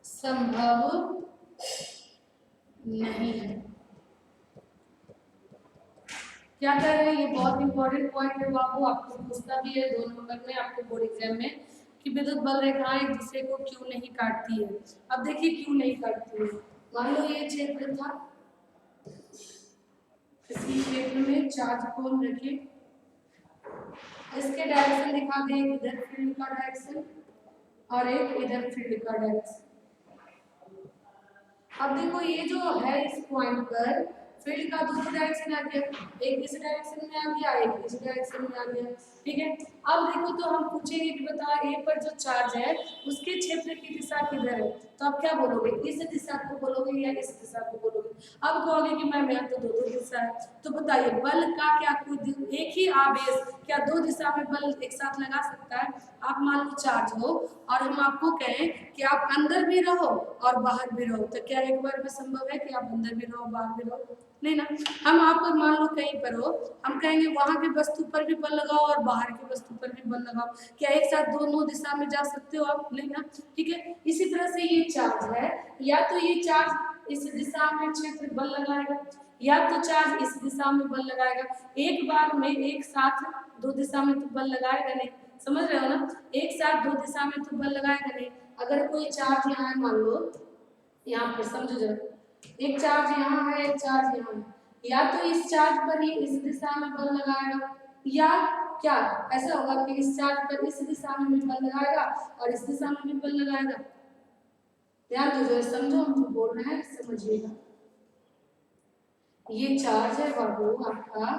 संभव नहीं है। क्या कर रहे हैं, ये बहुत इंपॉर्टेंट पॉइंट है बाबू, आपको पूछता भी है 2 नंबर में आपके बोर्ड एग्जाम में कि विद्युत बल रेखाएं एक दूसरे को क्यों नहीं काटती है। अब देखिए क्यों नहीं काटती है। मान लो ये क्षेत्र था, इसी क्षेत्र में चार्ज कौन रखे, इसके डायरेक्शन दिखा दें, इधर फील्ड का डायरेक्शन और एक इधर फील्ड का डायरेक्शन। अब देखो ये जो है इस पॉइंट पर फील्ड का दूसरा डायरेक्शन आ गया, एक इस डायरेक्शन में आ गया, एक इस डायरेक्शन में आ गया। ठीक है, अब देखो तो हम पूछेंगे कि बता ए पर जो चार्ज है उसके क्षेत्र की दिशा किधर है, तो आप क्या बोलोगे, इस दिशा को बोलोगे या इस दिशा को बोलोगे। अब कहोगे कि मैम यहाँ तो दो दिशा है, तो बताइए बल का क्या कोई एक ही आवेश क्या दो दिशा में बल एक साथ लगा सकता है। आप मान लो चार्ज हो और हम आपको कहें कि आप अंदर भी रहो और बाहर भी रहो, तो क्या एक बार में संभव है कि आप अंदर भी रहो बाहर भी रहो, नहीं ना। हम आपको मान लो कहीं पर हो, हम कहेंगे वहां की वस्तु पर भी बल लगाओ और बाहर की वस्तु पर भी बल लगाओ, क्या एक साथ दोनों दिशा में जा सकते हो आप, नहीं ना। ठीक है, इसी तरह से ये चार्ज है, या तो ये चार्ज इस दिशा में क्षेत्र बल लगाएगा या तो चार्ज इस दिशा में बल लगाएगा, एक बार में एक साथ दो दिशा में तो बल लगाएगा नहीं, समझ रहे हो ना, एक साथ दो दिशा में तो बल लगाएगा नहीं। अगर कोई चार्ज यहाँ है, मान लो यहाँ पर समझो जरा, एक चार्ज यहाँ है, एक चार्ज यहाँ है, या तो इस चार्ज पर ही इस दिशा में बल लगाएगा, या क्या ऐसा होगा कि इस चार्ज पर इस दिशा में भी बल लगाएगा और इस दिशा में भी बल लगाएगा। ध्यान दो जरा, समझो हम जो बोल रहे हैं समझिएगा। ये चार्ज है बाबू आपका,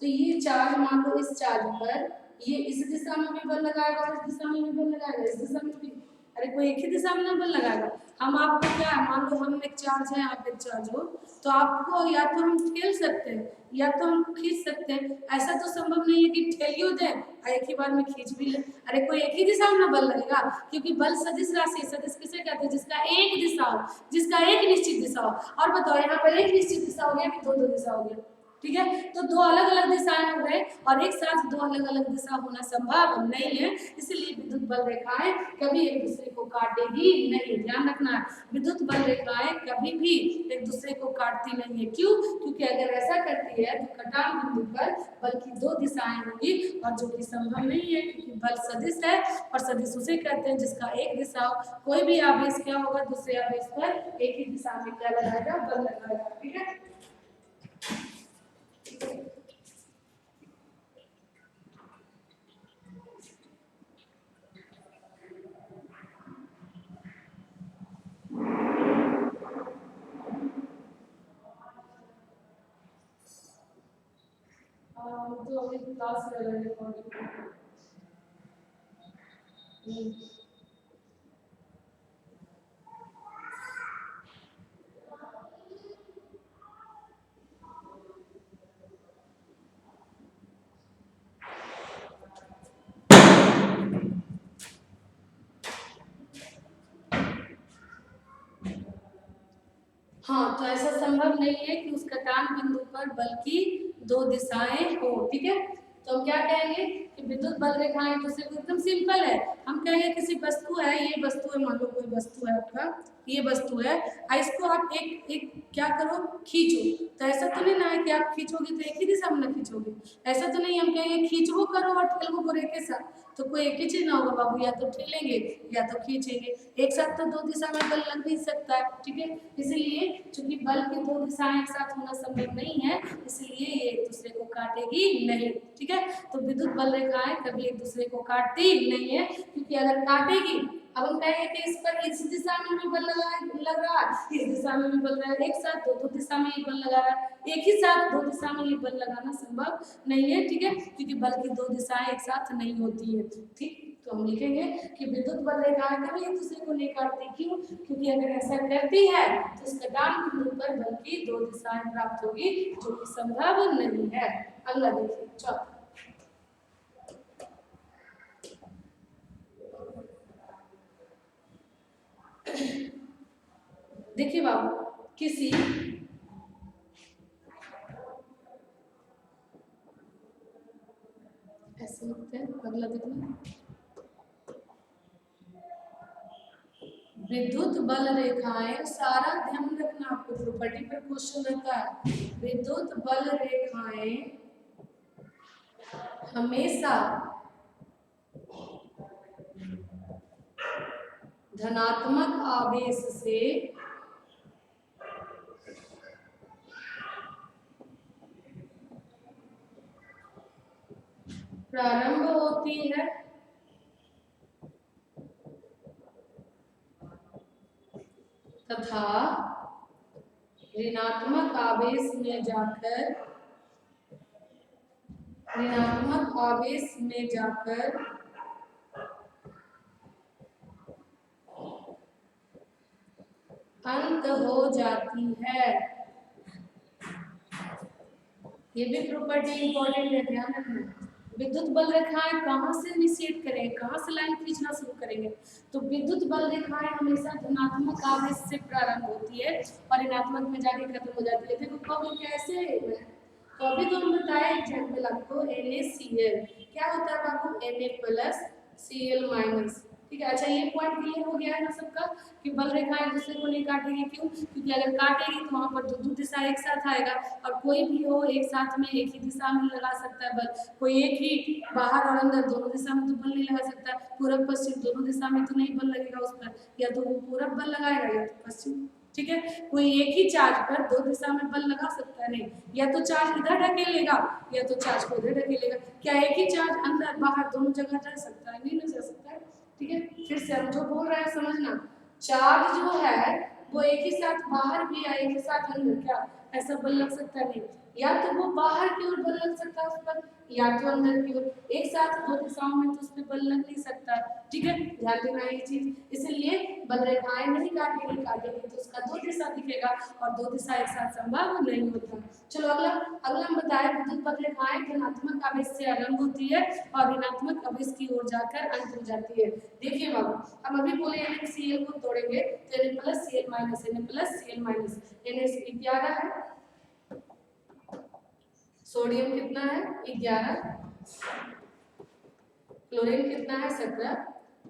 तो ये चार्ज मान लो इस चार्ज पर ये इस दिशा में भी बल लगाएगा और इस दिशा में भी बल लगाएगा, इस दिशा में भी, अरे कोई एक ही दिशा में ना बल लगाएगा। हम आपको क्या है, मान लो हम एक चार्ज है आप एक चार्ज हो, तो आपको या तो हम ठेल सकते हैं या तो हम खींच सकते हैं, ऐसा तो संभव नहीं है कि ठेलियो दें और एक ही बार में खींच भी ले। अरे कोई एक ही दिशा में ना बल लगेगा, क्योंकि बल सदिश राशि, सदिश किसे कहते हैं, जिसका एक दिशा हो, जिसका एक निश्चित दिशा हो। और बताओ यहाँ पर एक निश्चित दिशा हो गया कि दो दिशा हो गया, ठीक है, तो दो अलग अलग दिशाएं हो गए और एक साथ दो अलग अलग दिशा होना संभव नहीं है, इसलिए विद्युत बल रेखाएं कभी एक दूसरे को काटेगी नहीं। ध्यान रखना है, विद्युत बल रेखाएं कभी भी एक दूसरे को काटती नहीं है। क्यों? क्योंकि अगर ऐसा करती है तो कटान बिंदु पर बल की दो दिशाएं होंगी और जो कि संभव नहीं है, क्योंकि बल सदिश है और सदिश उसे कहते हैं जिसका एक दिशा हो। कोई भी आवेश क्या होगा, दूसरे आवेश पर एक ही दिशा में क्या लगाएगा, बल लगाएगा। ठीक है, तो अभी क्लास कर रहे हैं। हाँ, तो ऐसा संभव नहीं है कि उस कटान बिंदु पर बल की दो दिशाएं हो। ठीक है, तो हम क्या कहेंगे कि विद्युत बल रेखाएं एक दूसरे को, एकदम सिंपल है। हम कहेंगे किसी वस्तु है, ये वस्तु है, मान लो कोई वस्तु है आपका, ये वस्तु है, इसको आप एक एक क्या करो, खींचो। तो ऐसा तो नहीं ना है कि आप खींचोगे तो एक ही दिशा में ना खींचोगे, ऐसा तो नहीं। हम कहेंगे खींचो करो और ठेलो करो एक ही साथ, तो कोई एक ही चीज ना होगा बाबू, या तो ठेलेंगे या तो खींचेंगे, एक साथ तो दो दिशा में बल लग नहीं सकता है। ठीक है, इसीलिए चूंकि बल की दो दिशाएं एक साथ होना संभव नहीं है, इसलिए ये एक दूसरे को काटेगी नहीं। ठीक है, तो विद्युत बल रेखाएं कभी एक दूसरे को काटती नहीं है, क्योंकि अगर काटेगी, अब हम कहेंगे कि इस पर इस दिशा में भी बल लग रहा है, इस दिशा में भी बल लग रहा है, एक साथ दो दिशा में ये बल लगा रहा है, एक ही साथ दो दिशा में ये बल लगाना संभव नहीं है। ठीक है, क्योंकि बल की दो दिशाएं एक साथ नहीं होती है। ठीक, तो हम लिखेंगे कि विद्युत बल रेखाएं कभी एक दूसरे को नहीं काटती। क्यों? क्योंकि अगर ऐसा करती है तो इस कटान बिंदु पर बल की दो दिशाएं प्राप्त होगी, जो कि संभव नहीं है। अगला देखिए, चलो देखिए बाबू, किसी ऐसे लिखते हैं, अगला देखना, विद्युत बल रेखाएं, सारा ध्यान रखना, आपको प्रॉपर्टी पर क्वेश्चन रहता है। विद्युत बल रेखाएं हमेशा धनात्मक आवेश से प्रारंभ होती है तथा ऋणात्मक आवेश में जाकर अंत हो जाती है। ये भी प्रॉपर्टी इंपॉर्टेंट है, ध्यान रखना। विद्युत बल रेखाएं कहाँ से इनिशिएट करेंगे, कहाँ से लाइन खींचना शुरू करेंगे, तो विद्युत बल रेखाएं हमेशा धनात्मक आवेश से प्रारंभ होती है और ऋणात्मक में जाके खत्म हो जाती है। देखो कब कैसे, तो अभी तो हम बताए एग्जाम्पल आपको, NaCl क्या होता है बाबू, Na+Cl-। ठीक है, अच्छा ये पॉइंट क्लियर हो गया है ना सबका, कि बल रेखा एक दूसरे को नहीं काटेगी। क्यों? क्योंकि अगर काटेगी तो वहां पर दो दिशा एक साथ आएगा, और कोई भी हो एक साथ में एक ही दिशा में लगा सकता है बल, कोई एक ही बाहर और अंदर दोनों दिशा में तो बल नहीं लगा सकता, पूरब पश्चिम दोनों दिशा में तो नहीं बल लगेगा उस पर, या तो वो पूरब बल लगाएगा या तो पश्चिम। ठीक है, कोई एक ही चार्ज पर दो दिशा में बल लगा सकता है नहीं, या तो चार्ज इधर ढकेलेगा या तो चार्ज को इधर ढकेलेगा। क्या एक ही चार्ज अंदर बाहर दोनों जगह जा सकता है? नहीं ना जा सकता है। ठीक है, फिर से हम जो बोल रहे हैं समझना, चार्ज जो है वो एक ही साथ बाहर भी या एक ही साथ अंदर, क्या ऐसा बल लग सकता नहीं, या तो वो बाहर की ओर बल लग सकता है उस पर, या तो अंदर की ओर, एक साथ दो दिशाओं में तो उस पर बल लग नहीं सकता। ठीक है, ध्यान देना ये चीज, इसलिए बल रेखाएं नहीं काटेगी तो उसका दो दिशा दिखेगा, और दो दिशा एक साथ संभव नहीं होता। चलो अगला अगला हम बताएं, विद्युत बल रेखाएं धनात्मक आवेश से आरंभ होती है और ऋणात्मक आवेश की ओर जाकर अंत हो जाती है। देखिए बाबू, हम अभी बोले NaCl को तोड़ेंगे तो Na+Cl-, Na+Cl-, Na11 है, सोडियम कितना है 11, क्लोरीन कितना है 17,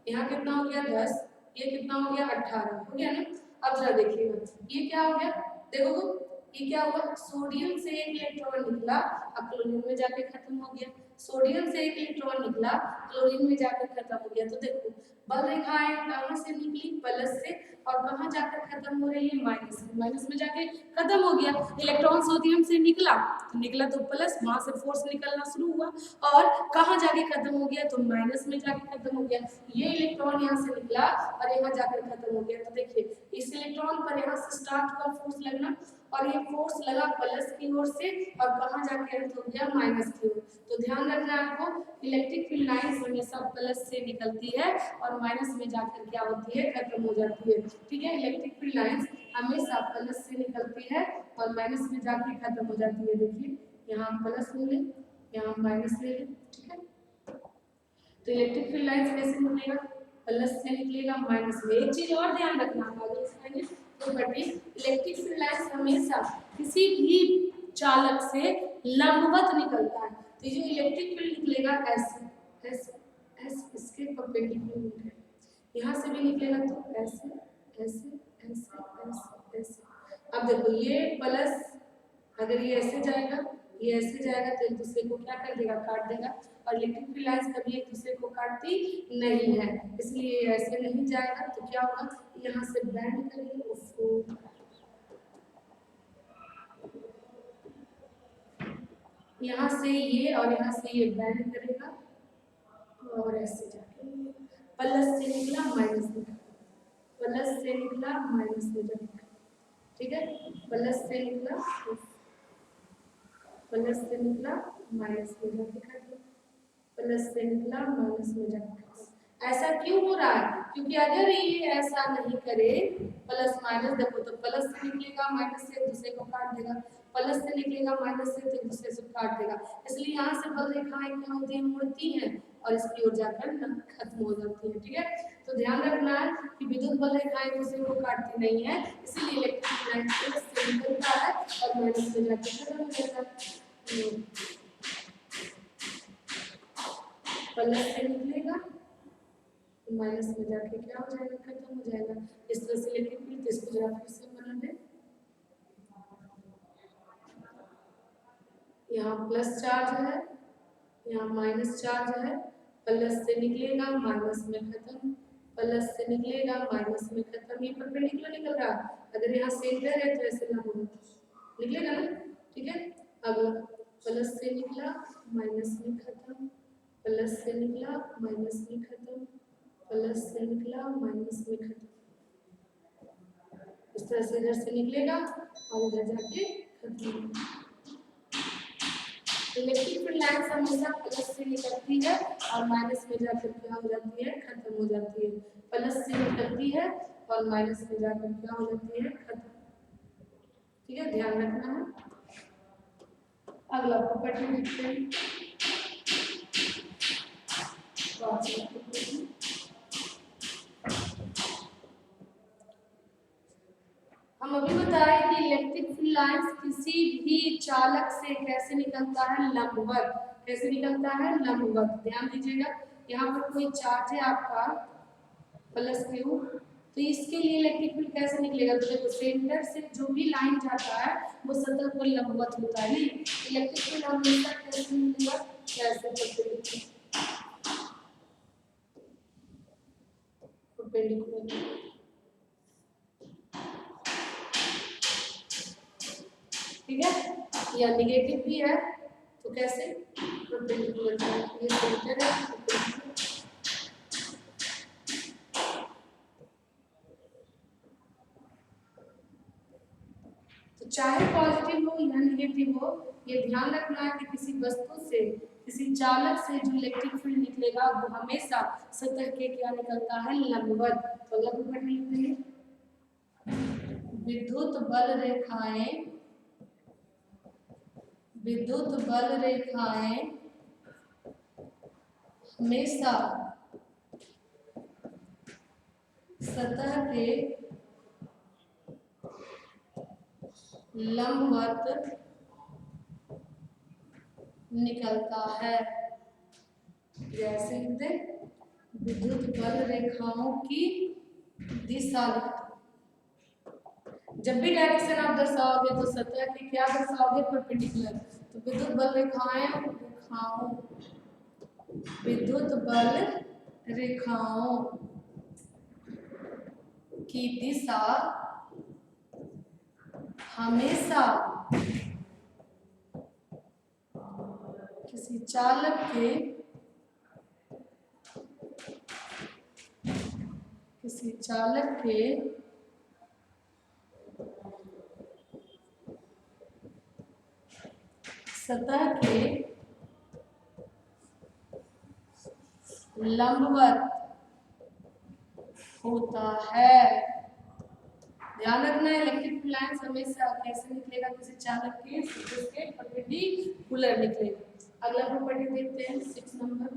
यहाँ कितना हो गया 10, ये कितना हो गया 18, हो गया ना। अब जरा देखिएगा ये क्या हो गया, देखो ये क्या हुआ, सोडियम से एक इलेक्ट्रॉन निकला, अब क्लोरीन में जाके खत्म हो गया, सोडियम से एक इलेक्ट्रॉन निकला, क्लोरीन में जाकर खत्म हो गया। तो देखो बल रेखाएं कहाँ से निकली, प्लस से, और कहाँ जाकर खत्म हो रही है, माइनस में, माइनस में जाके खत्म हो गया। इलेक्ट्रॉन सोडियम से निकला तो प्लस, वहां से फोर्स निकलना शुरू हुआ, और कहाँ जाके खत्म हो गया, तो माइनस में जाके खत्म हो गया। ये इलेक्ट्रॉन यहाँ से निकला और यहाँ जाकर खत्म हो गया। तो देखिए इस इलेक्ट्रॉन पर यहाँ से स्टार्ट हुआ फोर्स लगना, और ये फोर्स लगा प्लस की ओर से, और कहाँ जाके अंत हो गया, माइनस की ओर। तो ध्यान रखना आपको, इलेक्ट्रिक फील्ड लाइंस हमेशा प्लस से निकलती है और माइनस में जाकर क्या होती है, खत्म हो जाती है। ठीक है, इलेक्ट्रिक फील्ड लाइंस हमेशा प्लस से निकलती है और माइनस में जाके खत्म हो जाती है। देखिए यहाँ प्लस ले लें, यहाँ माइनस ले लें। ठीक है, तो इलेक्ट्रिक फील्ड लाइंस कैसे निकलेगा, प्लस से निकलेगा माइनस में। एक चीज और ध्यान रखना, आगे इसमें प्रॉपर्टी, इलेक्ट्रिक फील्ड लाइंस हमेशा किसी भी चालक से लंबवत निकलता है। तो ये जो इलेक्ट्रिक फील्ड निकलेगा ऐसे ऐसे ऐसे इसके परपेंडिकुलर है, यहाँ से भी निकलेगा तो ऐसे ऐसे ऐसे ऐसे ऐसे। अब देखो ये प्लस, अगर ये ऐसे जाएगा ये ऐसे जाएगा तो एक दूसरे को क्या कर देगा, काट देगा। और इलेक्ट्रिक फील्ड लाइंस कभी एक दूसरे को काटती नहीं है, इसलिए ये ऐसे नहीं जाएगा तो क्या होगा, यहाँ से बैंड करेंगे उसको, यहाँ से ये और यहाँ से ये बैंड करेगा और ऐसे जाके प्लस से निकला माइनस में, प्लस से निकला माइनस में जाएगा, ठीक है। प्लस से निकला प्लस से निकला माइनस में जाके, प्लस से निकला माइनस में जाके। ऐसा क्यों हो रहा है, क्योंकि अगर ये ऐसा नहीं करे प्लस माइनस, देखो तो प्लस से निकलेगा माइनस से एक दूसरे को काट देगा, प्लस से निकलेगा माइनस से तो एक दूसरे से काट देगा। इसलिए यहाँ से बल रेखाएं क्या होती है, मुड़ती हैं और इसकी ओर जाकर खत्म हो जाती है, ठीक है। तो ध्यान रखना है कि विद्युत बल रेखाएं एक दूसरे को काटती नहीं है, इसीलिए इलेक्ट्रिक लाइन प्लस से निकलता है और माइनस में जाकर खत्म हो जाता है। प्लस से निकलेगा माइनस में जाके क्या हो जाएगा, खत्म हो जाएगा। इस तरह से इलेक्ट्रिक फील्ड, इसको जरा फिर से बना दे, यहाँ प्लस चार्ज है यहाँ माइनस चार्ज है, प्लस से निकलेगा माइनस में खत्म, प्लस से निकलेगा माइनस में खत्म। ये परपेंडिकुलर निकल रहा, अगर यहाँ सेंटर है तो ऐसे ना होगा, निकलेगा ना, ठीक है। अगला प्लस से निकला माइनस में खत्म, प्लस से निकला माइनस में खत्म, प्लस से निकला माइनस में खत्म। इस तरह से इधर से निकलेगा और इधर जाके खत्म। इलेक्ट्रिक फील्ड लाइंस हमेशा प्लस से निकलती है और माइनस में जाकर क्या हो जाती है, खत्म हो जाती है। प्लस से निकलती है और माइनस में जाकर क्या हो जाती है, खत्म, ठीक है, ध्यान रखना है। अगला प्रॉपर्टी देखते हैं, हम अभी बताए कि इलेक्ट्रिक फील्ड लाइंस किसी भी चालक से कैसे निकलता है, लंबवत। कैसे निकलता है, लंबवत। ध्यान दीजिएगा, यहाँ पर कोई चार्ज है आपका प्लस क्यू, तो इसके लिए इलेक्ट्रिक फील्ड कैसे निकलेगा, तो देखो सेंटर से जो भी लाइन जाता है वो सतह पर लंबवत होता है। नहीं, इलेक्ट्रिक फील्ड हमेशा कैसे मिलेगा, कैसे परपेंडिकुलर। ठीक है, या निगेटिव भी है तो कैसे, परपेंडिकुलर। ये सेंटर है, तो चाहे पॉजिटिव हो या निगेटिव हो, ये ध्यान रखना है कि किसी वस्तु से, किसी चालक से जो इलेक्ट्रिक फील्ड निकलेगा वो हमेशा सतह के क्या निकलता है, लंबवत। तो अगला प्रॉपर्टी लिखेंगे, विद्युत बल रेखाएं, विद्युत बल रेखाएं हमेशा सतह के लंबवत निकलता है। जैसे विद्युत बल रेखाओं की दिशा, जब भी डायरेक्शन आप दर्शाओगे तो सतह की क्या दर्शाओगे, परपेंडिकुलर। तो विद्युत बल रेखाओं विद्युत बल रेखाओं की दिशा हमेशा किसी चालक के सतह के लंबवत होता है। ध्यान रखना है, इलेक्ट्रिक फील्ड लाइंस हमेशा कैसे निकलेगा, किसी चालक के सतह के परपेंडिकुलर निकलेगा। अगला प्रॉपर्टी देखते हैं 6 नंबर,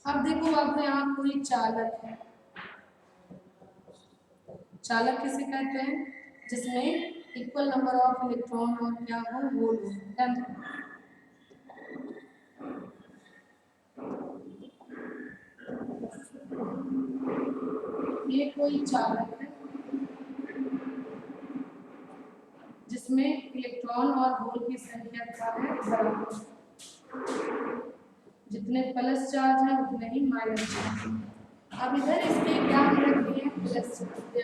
अब देखो बाबू यहाँ कोई चालक है। चालक किसे कहते हैं? जिसमें इक्वल नंबर ऑफ इलेक्ट्रॉन और क्या हो, होल हो। ये कोई चालक है जिसमें इलेक्ट्रॉन और होल की संख्या क्या है, बराबर। जितने प्लस चार्ज है उतने ही माइनस चार्ज। अब इधर इसके क्या रख दिए, प्लस चार्ज।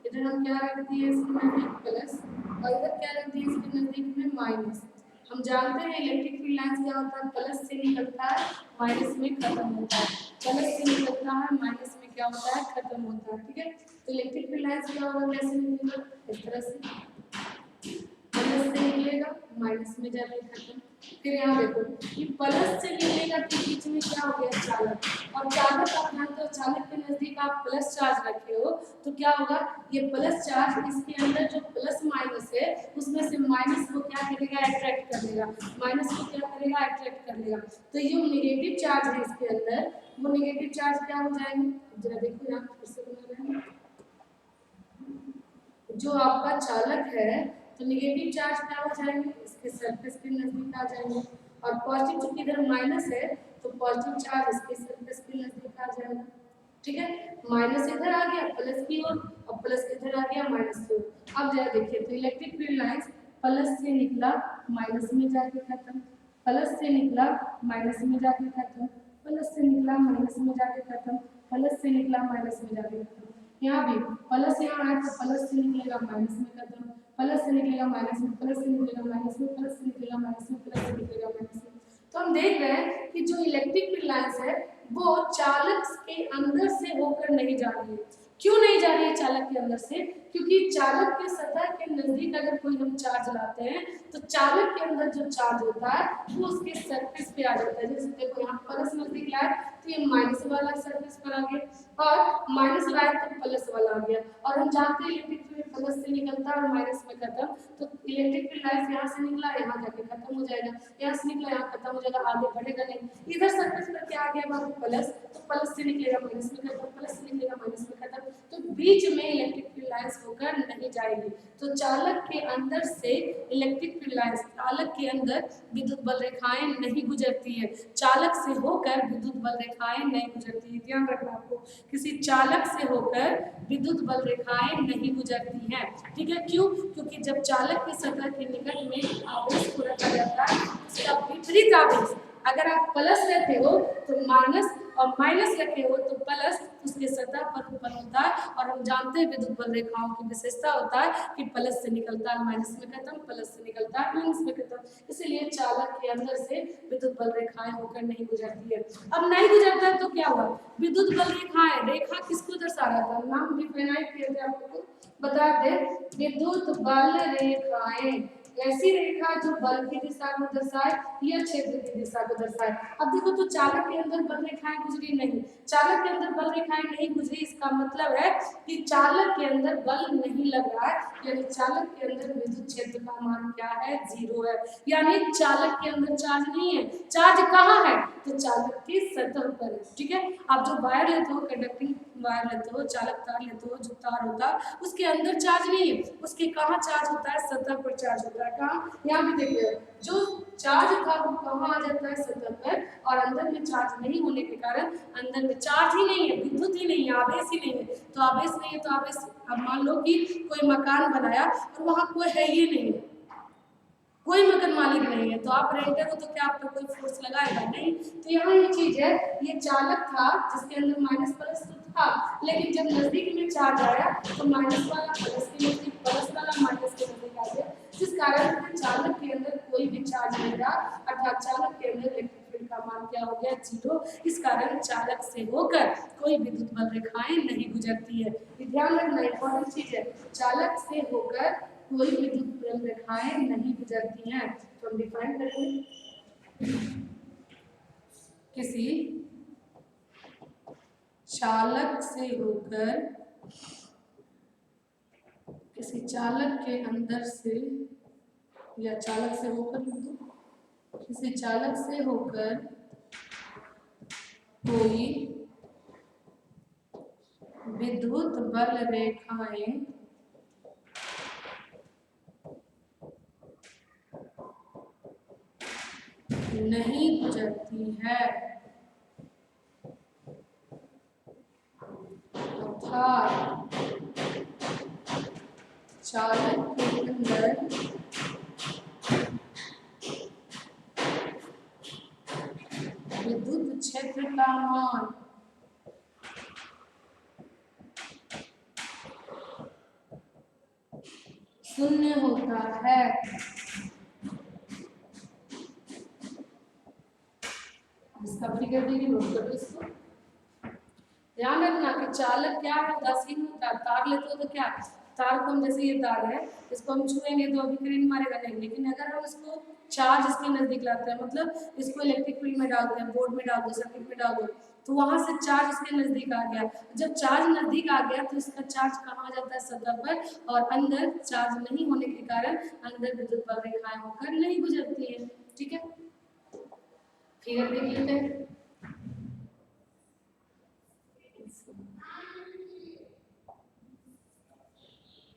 इधर हम क्या रख दिए इसके नजदीक प्लस, और इधर क्या रख दिए इसके नजदीक में माइनस। हम जानते हैं इलेक्ट्रिक फील्ड लाइंस क्या होता है, प्लस से निकलता है माइनस में खत्म होता है, प्लस से निकलता है माइनस में क्या होता है, खत्म होता है। ठीक है, तो इलेक्ट्रिक फील्ड लाइंस क्या होगा, कैसे निकलेगा, इस तरह से प्लस से निकलेगा माइनस में जाके खत्म। फिर यहाँ देखो ये प्लस से निकलेगा के बीच में क्या हो गया, चालक। और चालक आप जानते हो, चालक के नजदीक आप प्लस चार्ज रखे हो तो क्या होगा, ये प्लस चार्ज इसके अंदर जो प्लस माइनस है उसमें से माइनस को क्या करेगा, अट्रैक्ट कर लेगा, माइनस को क्या करेगा, अट्रैक्ट कर लेगा। तो ये नेगेटिव चार्ज है इसके अंदर, वो नेगेटिव चार्ज क्या हो जाएंगे, जरा देखो यहाँ फिर से बना रहे हैं। जो आपका चालक है तो नेगेटिव चार्ज क्या हो जाएंगे, इसके सरफेस के नजदीक आ जाएंगे, और पॉजिटिव चूंकि इधर माइनस है तो पॉजिटिव चार्ज इसके सरफेस के नजदीक आ जाएगा। ठीक है, माइनस इधर आ गया प्लस की ओर, और प्लस इधर आ गया माइनस की ओर। अब जरा देखिए तो इलेक्ट्रिक फील्ड लाइंस प्लस से निकला माइनस में जाके खत्म, प्लस से निकला माइनस में जाके खत्म, प्लस से निकला माइनस में जाके खत्म, प्लस से निकला माइनस में जाके खत्म। यहाँ भी प्लस यहाँ आए तो प्लस से निकलेगा माइनस में खत्म, प्लस से निकलेगा माइनस में, प्लस से निकलेगा माइनस में, प्लस से निकलेगा माइनस में, प्लस से निकलेगा माइनस में। तो हम देख रहे हैं कि जो इलेक्ट्रिक फील्ड लाइंस है वो चालक के अंदर से होकर नहीं जा रही है। क्यों नहीं जा रही है चालक के अंदर से, क्योंकि चालक के सतह के नजदीक अगर कोई हम चार्ज लाते हैं तो चालक के अंदर जो चार्ज होता है वो उसके सरफेस पे आ जाता है। जैसे देखो यहाँ प्लस नजदीक लाए तो ये माइनस वाला सरफेस पर आ गया, और माइनस लाए तो प्लस वाला आ गया। और हम जानते हैं इलेक्ट्रिक फील्ड प्लस से निकलता है और माइनस में खत्म, तो इलेक्ट्रिक फील्ड लाइंस यहाँ से निकला यहाँ जाके खत्म हो जाएगा, यहाँ से निकला यहाँ खत्म हो जाएगा, आगे बढ़ेगा नहीं। इधर सरफेस पर क्या आ गया बाबू, प्लस, तो प्लस से निकलेगा माइनस में खत्म, प्लस से निकलेगा माइनस में खत्म, तो बीच में इलेक्ट्रिक फील्ड लाइंस होकर नहीं जाएगी। तो चालक के अंदर से इलेक्ट्रिक फील्ड लाइंस, चालक के अंदर विद्युत बल रेखाएं नहीं गुजरती है, चालक से होकर विद्युत बल रेखाएं नहीं गुजरती है। ध्यान रखना आपको, किसी चालक से होकर विद्युत बल रेखाएं नहीं गुजरती हैं। ठीक है, क्यों, क्योंकि जब चालक की सतह के निकट में आवेश को रखा जाता है उसका विपरीत आवेश, अगर आप प्लस रखे हो तो माइनस, और माइनस रखे हो तो प्लस, उसके सतह पर उत्पन्न होता है। और हम जानते हैं विद्युत बल रेखाओं की विशेषता होता है कि प्लस से निकलता है माइनस में खत्म, प्लस से निकलता है माइनस में खत्म, इसलिए चालक के अंदर से विद्युत बल रेखाएं होकर नहीं गुजरती है। अब नहीं गुजरता है तो क्या हुआ, विद्युत बल रेखाएं, रेखा किसको दर्शा रहा था, नाम डिफाइन किया था आपको बता दे, विद्युत बल रेखाएं, ऐसी रेखा जो बल की दिशा को दर्शाए या क्षेत्र की दिशा को दर्शाए। अब देखो तो चालक के अंदर बल रेखाएं गुजरी नहीं, चालक के अंदर बल रेखाएं नहीं गुजरी, इसका मतलब है कि चालक के अंदर बल नहीं लग रहा है, यानी चालक के अंदर विद्युत क्षेत्र का मान क्या है, 0 है, यानी चालक के अंदर चार्ज नहीं है। चार्ज कहाँ है, तो चालक की सतह पर है। ठीक है, आप जो वायर लेते हो, कंडक्टिंग वायर लेते हो, चालक तार लेते हो, जो तार होता है उसके अंदर चार्ज नहीं है, उसके कहाँ चार्ज होता है, सतह पर चार्ज होता है। कहाँ, यहाँ भी देखिए जो चार्ज था वो कहाँ आ जाता है, सतह पर, और अंदर में चार्ज नहीं होने के कारण अंदर में चार्ज ही नहीं है, विद्युत ही नहीं है, आवेश ही नहीं है। तो आवेश नहीं है तो आवेश, अब मान लो कि कोई मकान बनाया और वहां कोई है ही नहीं है, कोई मकान मालिक नहीं है, तो आप रेंटर हो तो क्या आप पे कोई फोर्स लगाएगा, नहीं। तो यहाँ ये चीज है, ये चालक था जिसके अंदर माइनस प्लस था, लेकिन जब नजदीक में चार्ज आया तो माइनस वाला प्लस के नजदीक, प्लस वाला माइनस के नजदीक आ गया, जिस कारण चालक के अंदर कोई भी चार्ज नहीं रहा, अर्थात चालक के अंदर इलेक्ट्रिक फील्ड का मान क्या हो गया, 0। इस कारण चालक से होकर कोई विद्युत बल रेखाएं नहीं गुजरती है। ध्यान रखना इंपॉर्टेंट चीज है, चालक से होकर कोई विद्युत बल रेखाएं नहीं गुजरती हैं। तो हम डिफाइन करेंगे, किसी चालक से होकर, किसी चालक के अंदर से, या चालक से होकर, किसी चालक से होकर कोई विद्युत बल रेखाएं नहीं गुजरती है, अर्थात चालक के अंदर विद्युत क्षेत्र का मान शून्य होता है। इसका फिगर भी नोट करो इसको। ध्यान रखना कि चालक क्या है, उदासीन होता है। तार लेते हो तो क्या, तार को हम जैसे ये तार है, इसको हम छुएंगे तो अभी करंट मारेगा नहीं, लेकिन अगर हम इसको चार्ज इसके नजदीक लाते हैं, मतलब इसको इलेक्ट्रिक फील्ड में डालते हैं, बोर्ड में डाल दो, सर्किट में डाल दो, तो वहां से चार्ज इसके नजदीक आ गया। जब चार्ज नजदीक आ गया तो इसका चार्ज कहाँ आ जाता है, सतह पर, और अंदर चार्ज नहीं होने के कारण अंदर विद्युत बल रेखाएं होकर नहीं गुजरती है। ठीक है, फिगर देख लेते हैं।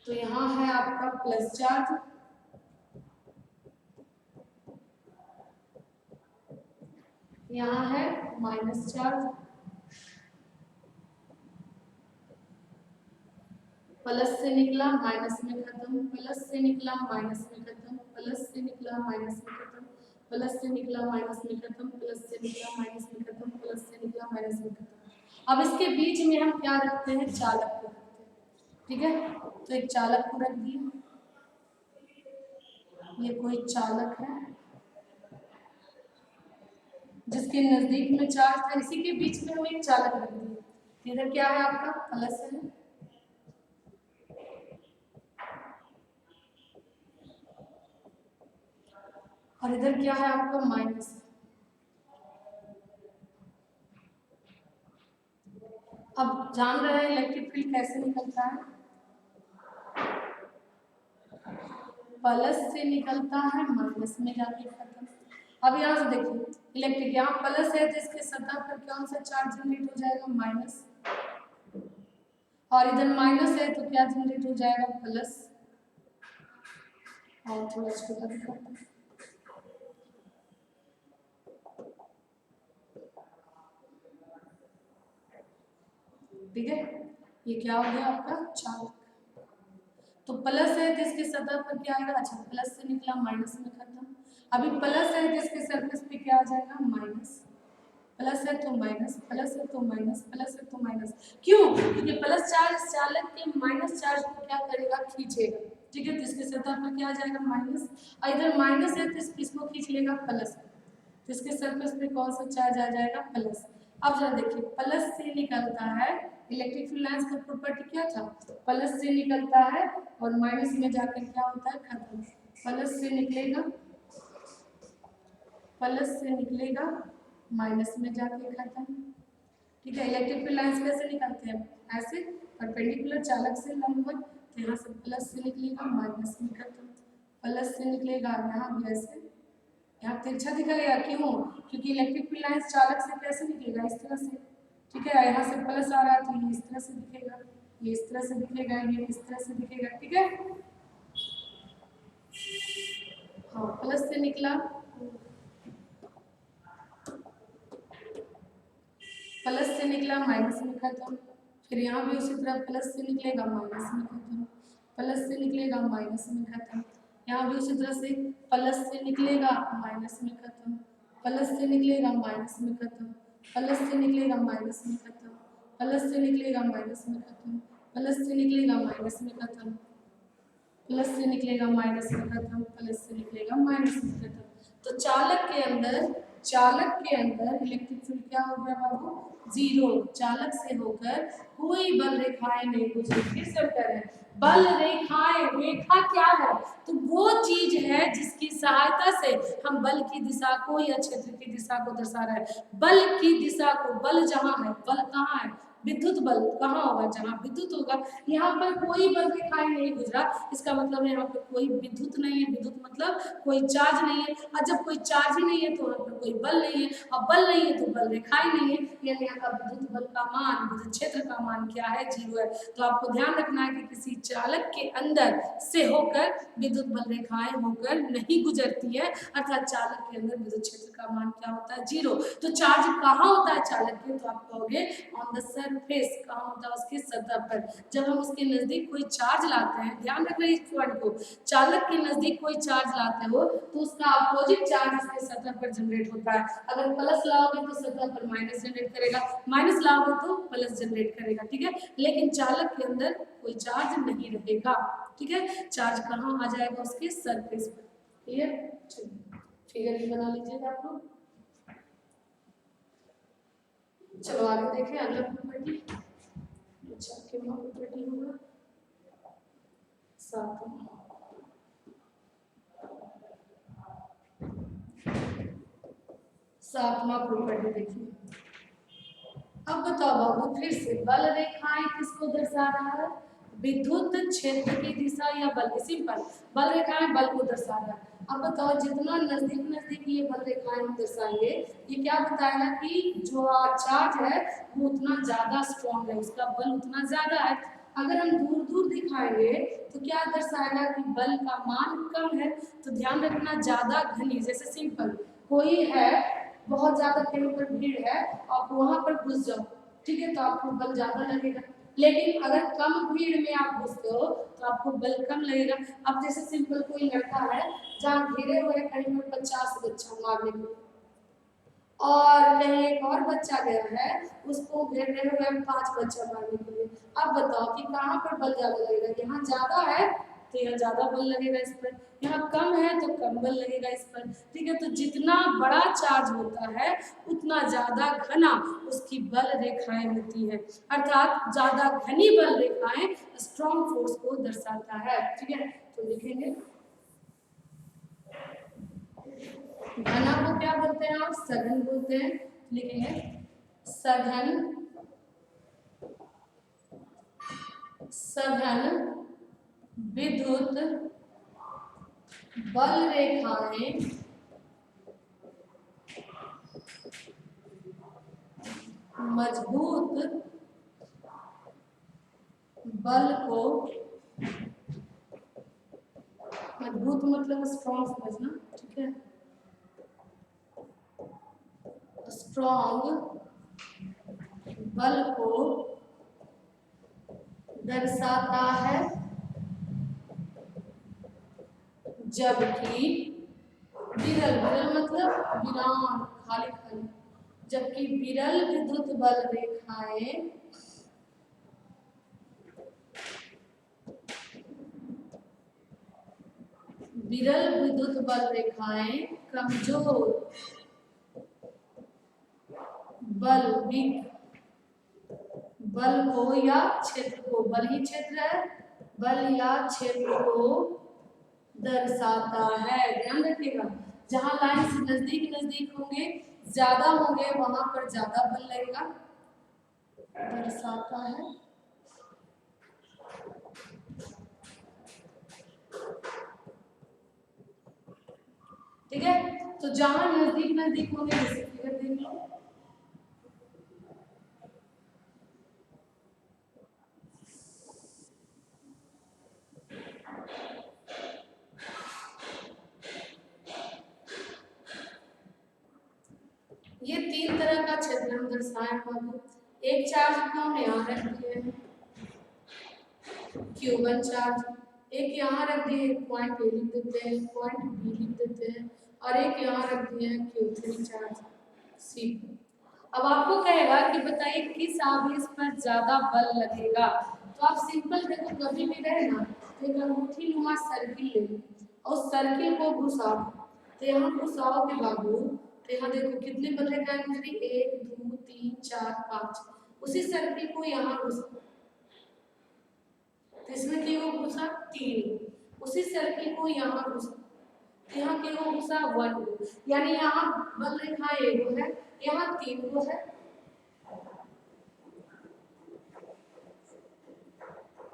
तो यहाँ है आपका प्लस चार्ज, यहाँ है माइनस चार्ज। प्लस से निकला माइनस में खत्म, प्लस से निकला माइनस में खत्म, प्लस से निकला माइनस में खत्म, प्लस से निकला माइनस में खत्म, प्लस से निकला माइनस में खत्म, प्लस से निकला माइनस में खत्म। अब इसके बीच में हम क्या रखते हैं, चालक को रखते हैं। ठीक है, तो एक चालक को रख दिए, ये कोई चालक है जिसके नजदीक में चार्ज था, इसी के बीच में हम एक चालक रख दिए। इधर क्या है आपका प्लस है, और इधर क्या है आपका माइनस। अब जान रहे हैं इलेक्ट्रिक फील्ड कैसे निकलता है, प्लस से निकलता है माइनस में जाके खत्म। अब यहाँ से देखिए इलेक्ट्रिक, यहाँ प्लस है तो इसके सतह पर कौन सा चार्ज जनरेट हो जाएगा, माइनस, और इधर माइनस है तो क्या जनरेट हो जाएगा, प्लस। और थोड़ा छोटा दिखाते हैं, ठीक है, ये क्या हो गया आपका चालक। तो प्लस है तो इसके सतह पर क्या आएगा, अच्छा प्लस से निकला माइनस में खत्म। अभी प्लस है तो इसके सरफेस पे क्या आ जाएगा, माइनस। प्लस है तो माइनस, प्लस है तो माइनस, प्लस है तो माइनस। क्यों, क्योंकि प्लस चार्ज चालक के माइनस चार्ज को क्या करेगा, खींचेगा। ठीक है, तो इसके सतह पर क्या आ जाएगा, माइनस, और इधर माइनस है तो इसको खींच लेगा प्लस, तो इसके सरफेस पे कौन सा चार्ज आ जाएगा, प्लस। अब जरा देखिए प्लस से निकलता है, इलेक्ट्रिक फील्ड लाइंस का प्रॉपर्टी क्या था, प्लस से निकलता है और माइनस में जाकर क्या होता है, खत्म। प्लस से निकलेगा, प्लस से निकलेगा माइनस में जाके खत्म। ठीक है, इलेक्ट्रिक फील्ड लाइंस कैसे निकलते हैं, ऐसे परपेंडिकुलर चालक से लंबवत, तो यहाँ से प्लस से निकलेगा माइनस में खत्म, प्लस से निकलेगा यहाँ भी ऐसे, यहाँ तिरछा दिखाएगा, क्यों, क्योंकि इलेक्ट्रिक फील्ड लाइंस चालक से कैसे निकलेगा, इस तरह से। ठीक है, यहाँ से प्लस आ रहा है तो ये इस तरह से दिखेगा, ये इस तरह से दिखेगा, ये इस तरह से दिखेगा। ठीक है, हाँ प्लस से निकला, प्लस से निकला माइनस में खत्म, फिर यहाँ भी उसी तरह प्लस से निकलेगा माइनस में खत्म, प्लस से निकलेगा माइनस में खत्म, यहाँ भी उसी तरह से प्लस से निकलेगा माइनस में खत्म, प्लस से निकलेगा माइनस में खत्म, प्लस से निकलेगा माइनस में खत्म, प्लस से निकलेगा माइनस में खत्म, प्लस से निकलेगा माइनस में खत्म, प्लस से निकलेगा माइनस में खत्म, प्लस से निकलेगा माइनस में खत्म। तो चालक के अंदर इलेक्ट्रिक फील्ड क्या हो गया बाबू, जीरो। चालक से होकर कोई बल रेखाएं नहीं गुजरी। फिर से करें, बल रेखाएं, रेखा क्या है, तो वो चीज है जिसकी सहायता से हम बल की दिशा को या क्षेत्र की दिशा को दर्शा रहे हैं। बल की दिशा को, बल जहाँ है, बल कहाँ है, विद्युत बल कहाँ होगा, जहाँ विद्युत होगा। यहाँ पर कोई बल रेखाएं नहीं गुजरा, इसका मतलब है यहाँ पर कोई विद्युत नहीं है। विद्युत मतलब कोई चार्ज नहीं है, और जब कोई चार्ज ही नहीं है तो वहाँ पर कोई बल नहीं है, और बल नहीं है तो बल रेखाएं नहीं है। यानी यहाँ का विद्युत बल का मान, विद्युत क्षेत्र का मान क्या है, 0 है। तो आपको ध्यान रखना है कि किसी चालक के अंदर से होकर विद्युत बल रेखाएं होकर नहीं गुजरती है, अर्थात चालक के अंदर विद्युत क्षेत्र का मान क्या होता है, 0। तो चार्ज कहाँ होता है चालक के, तो आप कहोगे ऑन द सरफेस, कहाँ होता है, उसकी सतह पर। जब हम उसके नजदीक कोई चार्ज लाते हैं, ध्यान रखना इस पॉइंट को, चालक के नजदीक कोई चार्ज लाते हो तो उसका अपोजिट चार्ज उसके सतह पर जनरेट होता है। अगर प्लस लाओगे तो सतह पर माइनस जनरेट करेगा, माइनस लाओगे तो प्लस जनरेट करेगा, ठीक है। लेकिन चालक के अंदर कोई चार्ज नहीं रहेगा, ठीक है। चार्ज कहाँ आ जाएगा, उसके सरफेस पर। क्लियर, चलिए फिगर ही बना लीजिएगा आप लोग। चलो आगे देखें अगला प्रॉपर्टी। अच्छा कितना प्रॉपर्टी होगा, 7। सातवां प्रॉपर्टी देखिए। अब बताओ बाबू फिर से, बल रेखाएं किसको दर्शा रहा है, विद्युत क्षेत्र की दिशा या बल की। सिंपल, बल रेखाएं बल को दर्शा रहा है। अब बताओ जितना नजदीक नजदीक ये बल रेखाएं हम दर्शाएंगे, ये क्या बताएगा कि जो चार्ज है वो उतना ज्यादा स्ट्रॉन्ग है, उसका बल उतना ज्यादा है। अगर हम दूर दूर दिखाएंगे तो क्या दर्शाएगा कि बल का मान कम है। तो ध्यान रखना, ज्यादा घनी, जैसे सिंपल कोई है, बहुत ज्यादा कहीं पर भीड़ है, आप वहां पर घुस जाओ, ठीक है, तो आपको बल ज्यादा लगेगा। लेकिन अगर कम भीड़ में आप घुसते हो तो आपको बल कम लगेगा। अब जैसे सिंपल कोई लड़का है जहाँ घेरे हुए कहीं पर 50 बच्चा मारने के लिए, और कहीं एक और बच्चा गया है उसको घेरे हुए 5 बच्चा मारने के लिए। अब बताओ कि कहाँ पर बल ज्यादा लगेगा, यहाँ ज्यादा है तो यहाँ ज्यादा बल लगेगा इस पर, यहाँ कम है तो कम बल लगेगा इस पर, ठीक है। तो जितना बड़ा चार्ज होता है उतना ज्यादा घना उसकी बल रेखाएं होती है, अर्थात ज्यादा घनी बल रेखाएं स्ट्रॉन्ग फोर्स को दर्शाता है, ठीक है। तो लिखेंगे घना को क्या बोलते हैं आप, सघन बोलते हैं। लिखेंगे सघन, सघन विद्युत बल रेखाएं मजबूत बल को, मजबूत मतलब स्ट्रॉन्ग समझना, ठीक है, स्ट्रॉन्ग बल को दर्शाता है, जबकि विरल, विरल मतलब विराम, खाली खाली, जबकि विरल विद्युत बल रेखाएं विरल विद्युत बल रेखाएं कमजोर बल बल को या क्षेत्र को, बल ही क्षेत्र है, बल या क्षेत्र को दर्शाता है। ध्यान रखिएगा, जहां लाइन से नजदीक नजदीक होंगे, ज्यादा होंगे, वहां पर ज्यादा बल लगेगा, दर्शाता है। ठीक है, तो जहां नजदीक नजदीक होंगे, जैसे फिगर देख लो, ये 3 तरह का क्षेत्र हम दर्शाए बाबू। एक चार्ज को हम यहाँ रख दिए हैं Q1 चार्ज, एक यहाँ रख दिए पॉइंट ए लिख देते हैं, पॉइंट बी लिख देते हैं, और एक यहाँ रख दिए हैं Q3 चार्ज सी। अब आपको कहेगा कि बताइए किस आवेश पर ज्यादा बल लगेगा। तो आप सिंपल देखो, कभी भी रहे ना तो एक अंगूठी नुमा सर्किल ले लो और सर्किल को घुसाओ, तो यहाँ घुसाओगे बाबू, तो यहाँ देखो कितने बल रेखाएं गुजरी, 1 2 3 4 5। उसी सर्किल को यहाँ घुसाओ, तो इसमें क्यों घुसा 3, उसी सर्किल को यहाँ घुसा, यहाँ क्यों घुसा 1, यानी यहाँ बल रेखा 1 है, यहाँ 3 है,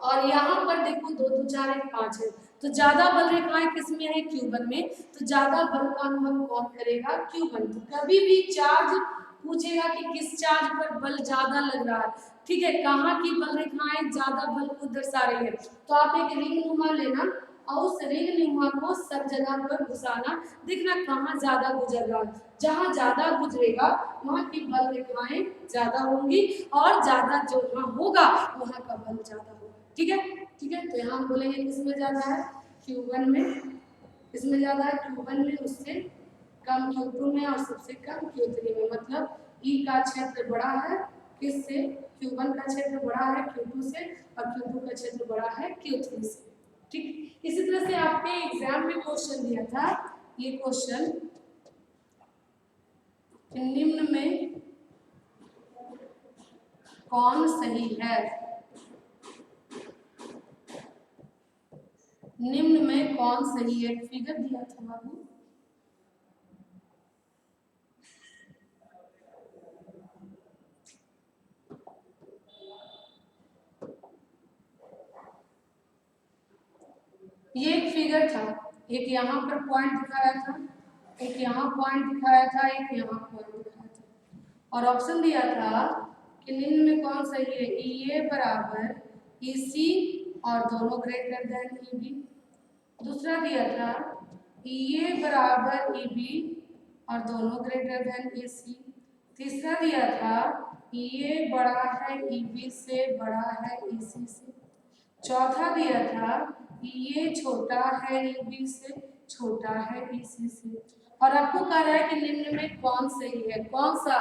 और यहाँ पर देखो 2 2 4 1 5 है, तो ज्यादा बल रेखाएं किसमें है, Q1 में, तो ज्यादा बल का अनुभव कौन करेगा, Q1। तो कभी भी चार्ज पूछेगा कि किस चार्ज पर बल ज्यादा लग रहा है, ठीक है, कहाँ की बल रेखाएं ज्यादा बल को दर्शा रही है, तो आप एक रिंग नुमा लेना और उस रिंग नुमा को सब जगह पर घुसाना, देखना कहाँ ज्यादा गुजर रहा है, जहाँ ज्यादा गुजरेगा वहाँ की बल रेखाएं ज्यादा होंगी और ज्यादा जो वहाँ होगा वहाँ का बल ज्यादा होगा, ठीक है, ठीक है। तो यहाँ हम बोलेंगे किसमें ज्यादा है, Q1 में, इसमें ज्यादा है Q1 में, उससे कम Q2 में और सबसे कम Q3 में, मतलब E का क्षेत्र बड़ा है किससे, Q1 का क्षेत्र बड़ा है Q2 से और Q2 का क्षेत्र बड़ा है Q3 से, ठीक। इसी तरह से आपके एग्जाम में क्वेश्चन दिया था, ये क्वेश्चन निम्न में कौन सही है, निम्न में कौन सही है, फिगर दिया था बाबू, ये एक फिगर था, एक यहाँ पर पॉइंट दिखाया था, एक यहाँ पॉइंट दिखाया था, एक यहाँ पॉइंट दिखाया था, और ऑप्शन दिया था कि निम्न में कौन सही है, EA बराबर EC और दोनों ग्रेटर देन EB, दूसरा दिया था EA बराबर EB और दोनों ग्रेटर देन EC, तीसरा दिया था EA बड़ा है EB से, बड़ा है EC से, चौथा दिया था ये छोटा है EB से, छोटा है EC से, और आपको कह रहा है कि निम्न में कौन सही है, कौन सा,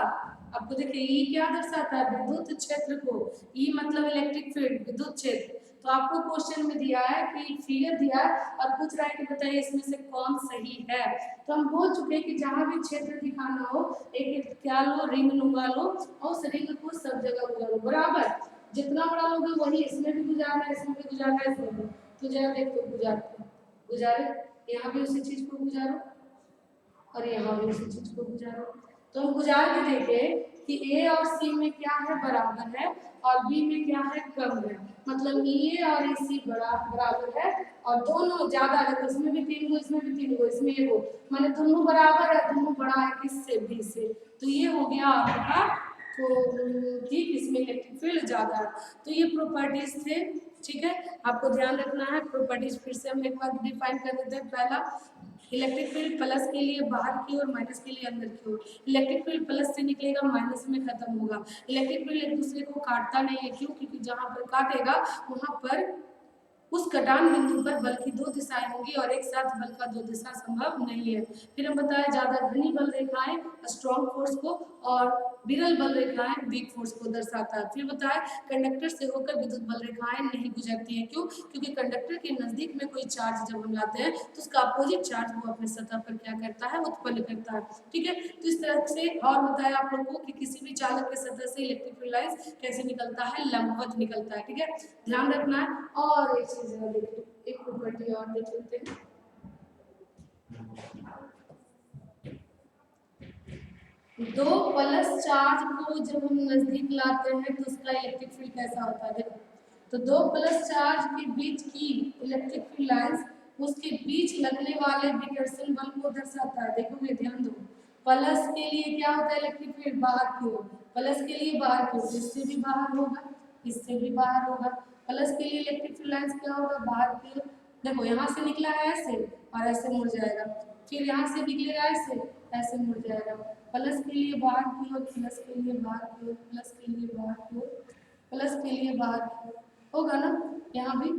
आपको देखिए E क्या दर्शाता है, विद्युत क्षेत्र को, E मतलब इलेक्ट्रिक फील्ड, विद्युत क्षेत्र, तो आपको क्वेश्चन में दिया है कि फिगर दिया है और पूछ रहा है कि बताइए इसमें से कौन सही है, तो हम बोल चुके हैं कि जहां भी क्षेत्र दिखाना हो एक क्या लो, रिंग नुमा लो और उस रिंग को सब जगह गुजारो बराबर, जितना बड़ा लोगे वही इसमें भी गुजारना है, इसमें भी गुजारना है, इसमें भी, तो जरा देखो गुजारते गुजारे, यहाँ भी उसी चीज को गुजारो और यहाँ भी उसी चीज को गुजारो, तो हम गुजार के देखें कि A और C में क्या है, बराबर है, और B में क्या है, कम है, मतलब EA और EC बड़ा बराबर है और दोनों ज्यादा है, तो इसमें भी 3 गो, इसमें भी 3 गो, इसमें 1 गो, माने दोनों बराबर है, दोनों बड़ा है किससे, B से, तो ये हो गया आपका, तो ठीक, इसमें इलेक्ट्रिक फील्ड ज्यादा है, तो ये प्रॉपर्टीज थे, ठीक है, आपको ध्यान रखना है प्रॉपर्टीज, फिर से हम एक बार डिफाइन कर देते हैं। पहला, इलेक्ट्रिक फील्ड प्लस के लिए बाहर की ओर, माइनस के लिए अंदर की ओर, इलेक्ट्रिक फील्ड प्लस से निकलेगा माइनस में खत्म होगा, इलेक्ट्रिक फील्ड एक दूसरे को काटता नहीं है, क्यों, क्योंकि जहां पर काटेगा वहां पर उस कटान बिंदु पर बल की 2 दिशाएं होंगी और एक साथ बल का 2 दिशा संभव नहीं है। फिर हम बताया ज्यादा घनी बल रेखाएं स्ट्रॉन्ग फोर्स को और विरल बल रेखाएं वीक फोर्स को दर्शाता है। फिर बताया कंडक्टर से होकर विद्युत बल रेखाएं नहीं गुजरती है, क्यों, क्योंकि कंडक्टर के नजदीक में कोई चार्ज जब हम लाते हैं तो उसका अपोजिट चार्ज वो अपने सतह पर क्या करता है, उत्पन्न करता है, ठीक है। तो इस तरह से और बताया आप लोगों को कि किसी भी चालक के सतह से इलेक्ट्रिक फील्ड लाइंस कैसे निकलता है, लंबवत निकलता है, ठीक है, ध्यान रखना है। और एक चीज देखिए, एक प्रॉपर्टी और देख लेते हैं, दो प्लस चार्ज को जब हम नजदीक लाते हैं तो उसका इलेक्ट्रिक फील्ड कैसा होता है, देखो, तो दो प्लस चार्ज के बीच की इलेक्ट्रिक फील्ड लाइंस उसके बीच लगने वाले विकर्षण बल को दर्शाता है, देखोगे ध्यान दो, प्लस के लिए क्या होता है, इलेक्ट्रिक फील्ड बाहर की ओर, प्लस के लिए बाहर की ओर, इससे भी बाहर होगा, इससे भी बाहर होगा, प्लस के लिए इलेक्ट्रिक फील्ड लाइंस क्या होगा, बाहर की ओर, देखो यहाँ से निकला है ऐसे और ऐसे मुड़ जाएगा, फिर यहाँ से निकलेगा ऐसे, ऐसे मुड़ जाएगा, प्लस के लिए बाहर की ओर, प्लस के लिए बाहर की ओर, प्लस के लिए बाहर की ओर, प्लस के लिए बाहर की ओर, होगा ना, यहाँ भी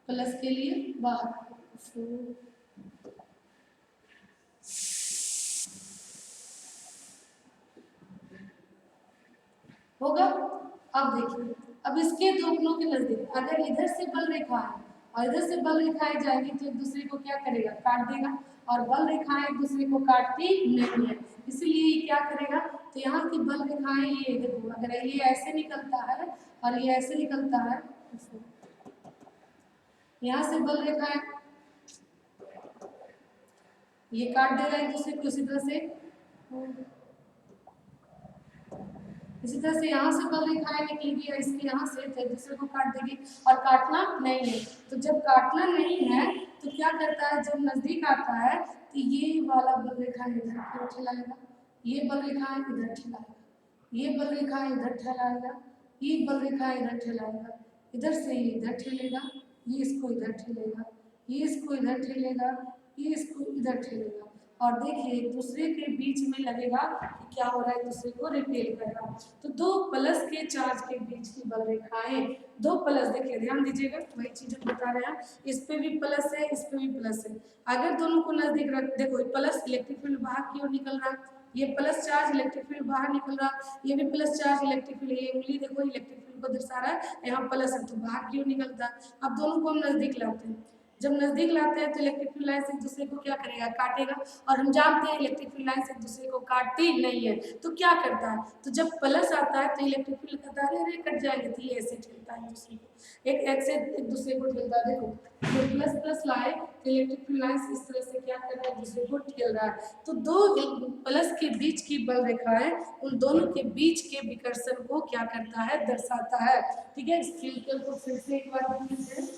प्लस के लिए बाहर, होगा। अब देखिए, अब इसके दोनों के नजदीक अगर इधर से बल रेखा है और इधर से बल रेखाएं जाएगी तो एक दूसरे को क्या करेगा, काट देगा, और बल रेखाएं एक दूसरे को काटती नहीं है, इसीलिए ये क्या करेगा, तो यहाँ की बल रेखाएं ये देखो, अगर ये ऐसे निकलता है और ये ऐसे निकलता है, यहाँ से बल रेखाएं ये काट देगा एक दूसरे को, इसी तरह से इसी तरह से यहाँ से बल रेखाएं निकलेगी या इसके यहाँ से तो दूसरे को काट देगी और काटना नहीं है। तो जब काटना नहीं है तो क्या करता है, जब नजदीक आता है तो ये वाला बल रेखा इधर की ठहराएगा, ये बल रेखा इधर ठहराएगा, ये बल रेखा इधर ठहराएगा, ये बल रेखा इधर ठहराएगा, इधर से ये इधर ठेलेगा, ये इसको इधर ठेलेगा, ये इसको इधर ठेलेगा, ये इसको इधर ठेलेगा। और देखिए एक दूसरे के बीच में लगेगा कि क्या हो रहा है, एक दूसरे को रिपेल कर रहा है। तो दो प्लस के चार्ज के बीच की बल रेखाएं, दो प्लस, देखिए ध्यान दीजिएगा वही चीज हम बता रहे हैं, इस पे भी प्लस है, इस पे भी प्लस है। अगर दोनों को नजदीक रख, देखो प्लस इलेक्ट्रिक फील्ड बाहर की ओर निकल रहा है, ये प्लस चार्ज इलेक्ट्रिक फील्ड बाहर निकल रहा है, ये भी प्लस चार्ज इलेक्ट्रिक फील्ड, ये उंगली देखो इलेक्ट्रिक फील्ड को दर्शा रहा है, यहाँ प्लस है तो बाहर की ओर निकलता है। अब दोनों को हम नजदीक लाते हैं, जब नजदीक लाते हैं तो इलेक्ट्रिक फील्ड लाइन से एक दूसरे को क्या करेगा, काटेगा। और हम जानते हैं इलेक्ट्रिक फील्ड लाइन से एक दूसरे को काटती नहीं है, तो क्या करता है, तो जब प्लस आता है तो इलेक्ट्रिक फील्ड का तारे अरे कट जाएंगे, तो ये ऐसे ठेलता है एक दूसरे को, एक से एक दूसरे को ठेलता है। देखो जब प्लस प्लस लाए तो इलेक्ट्रिक फील्ड लाइन इस तरह से क्या कर रहा है, एक दूसरे को ठेल रहा है। तो दो प्लस के बीच की बल रेखा है, उन दोनों के बीच के विकर्षण को क्या करता है, दर्शाता है। ठीक है, इस फिल्टर को फिर से एक बार देख लीजिए।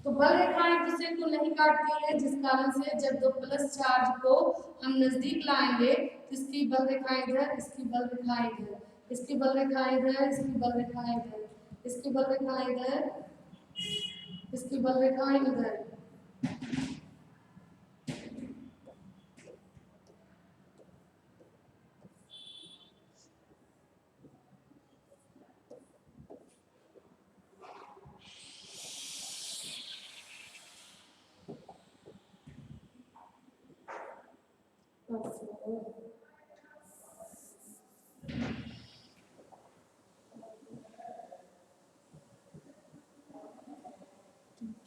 तो बल रेखाएं एक दूसरे को नहीं काटती है, जिस कारण से जब दो प्लस चार्ज को हम नजदीक लाएंगे तो इसकी बल रेखाएं इधर, इसकी बल रेखाएं इधर, इसकी बल रेखाएं इधर, इसकी बल रेखाएं इधर, इसकी बल रेखाएं इधर, इसकी बल रेखाएं इधर।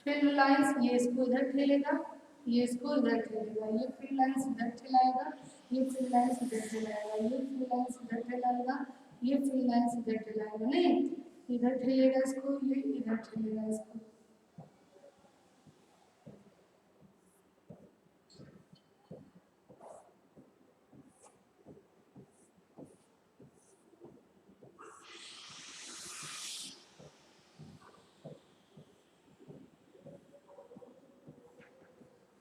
फील्ड लाइंस ये इसको इधर ठेलेगा, ये इसको इधर ठेलेगा, ये फील्ड लाइंस इधर ठेलाएगा, ये फील्ड लाइंस इधर ठेलाएगा, ये फील्ड लाइंस इधर ठेलाएगा, ये फील्ड लाइंस इधर ठेलाएगा, नहीं इधर ठेलेगा इसको, ये इधर ठेलेगा इसको।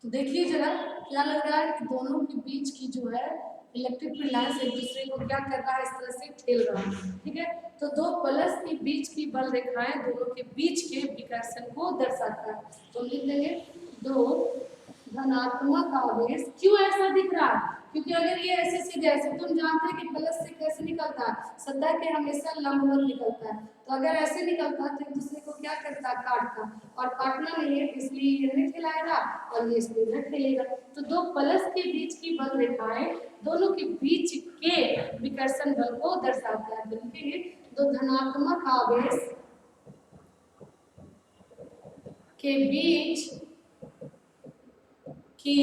तो देखिए जरा क्या लग रहा है कि दोनों के बीच की जो है इलेक्ट्रिक फील्ड लाइंस एक दूसरे को क्या कर रहा है, इस तरह से ठेल रहा है। ठीक है, तो दो प्लस के बीच की बल रेखाएं दोनों के बीच के विकर्षण को दर्शाता है। तो लिख देंगे दो धनात्मक आवेश। क्यों ऐसा दिख रहा है, क्योंकि अगर ये ऐसे सीधे ऐसे, तुम जानते हैं कि प्लस से कैसे निकलता है, सतह के हमेशा लंबवत निकलता है। तो अगर ऐसे निकलता तो एक दूसरे को क्या करता, काटता, और काटना नहीं है इसलिए ये नहीं ठेलाएगा और ये इसको इधर ठेलेगा। तो दो प्लस के बीच की बल रेखाएं दोनों के बीच के विकर्षण बल को दर्शाता है। लिखेंगे दो धनात्मक आवेश के बीच की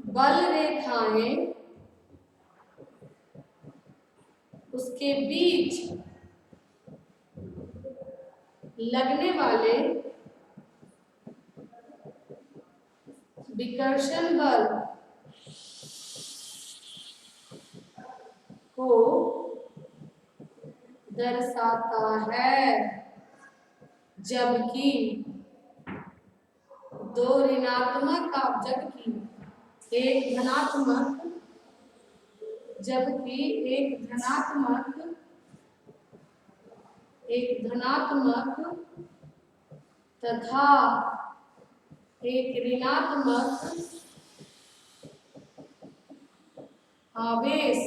बल रेखाएं उसके बीच लगने वाले विकर्षण बल को दर्शाता है, जबकि दो ऋणात्मक जबकि एक धनात्मक तथा एक ऋणात्मक आवेश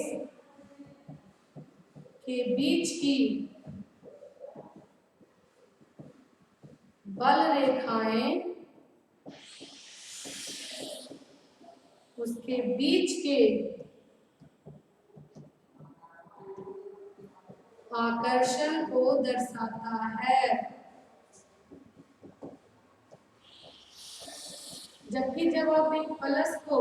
के बीच की बल रेखाएं उसके बीच के आकर्षण को दर्शाता है। जबकि जब आप एक प्लस को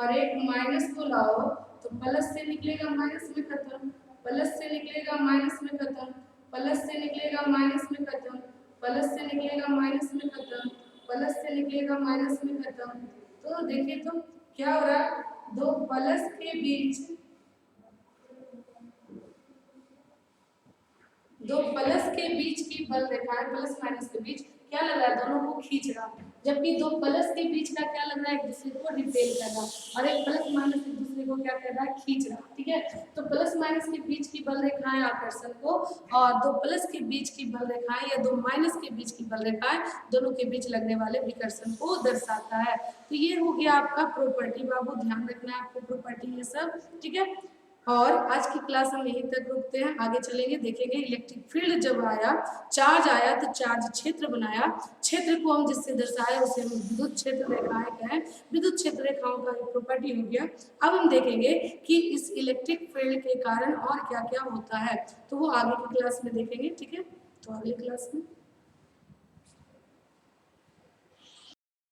और एक माइनस को लाओ तो प्लस से निकलेगा माइनस में खत्म, प्लस से निकलेगा माइनस में खत्म, प्लस से निकलेगा माइनस में खत्म, प्लस से निकलेगा माइनस में खत्म, प्लस से निकलेगा माइनस में खत्म। तो देखिए तो क्या हो रहा है, दो प्लस के बीच, दो प्लस के बीच की बल रेखाएं, प्लस माइनस के बीच क्या लग रहा है, दोनों को खींच रहा, जबकि दो प्लस के बीच का क्या लग रहा है, एक दूसरे को रिपेल कर रहा, और एक प्लस माइनस एक दूसरे को क्या कर रहा है, खींच रहा। ठीक है, तो प्लस माइनस के बीच की बल रेखाएं आकर्षण को, और दो प्लस के बीच की बल रेखाएं या दो माइनस के बीच की बल रेखाएं दोनों के बीच लगने वाले विकर्षण को दर्शाता है। तो ये हो गया आपका प्रॉपर्टी, बाबू ध्यान रखना है आपको प्रॉपर्टी ये सब। ठीक है, और आज की क्लास हम यहीं तक रुकते हैं, आगे चलेंगे देखेंगे इलेक्ट्रिक फील्ड जब आया, चार्ज आया तो चार्ज क्षेत्र बनाया, क्षेत्र को हम जिससे दर्शाए उसे हम विद्युत क्षेत्र रेखाएं कहें, विद्युत क्षेत्र रेखाओं का एक प्रॉपर्टी हो गया। अब हम देखेंगे कि इस इलेक्ट्रिक फील्ड के कारण और क्या क्या होता है, तो वो आगे की क्लास में देखेंगे। ठीक है, तो अगली क्लास में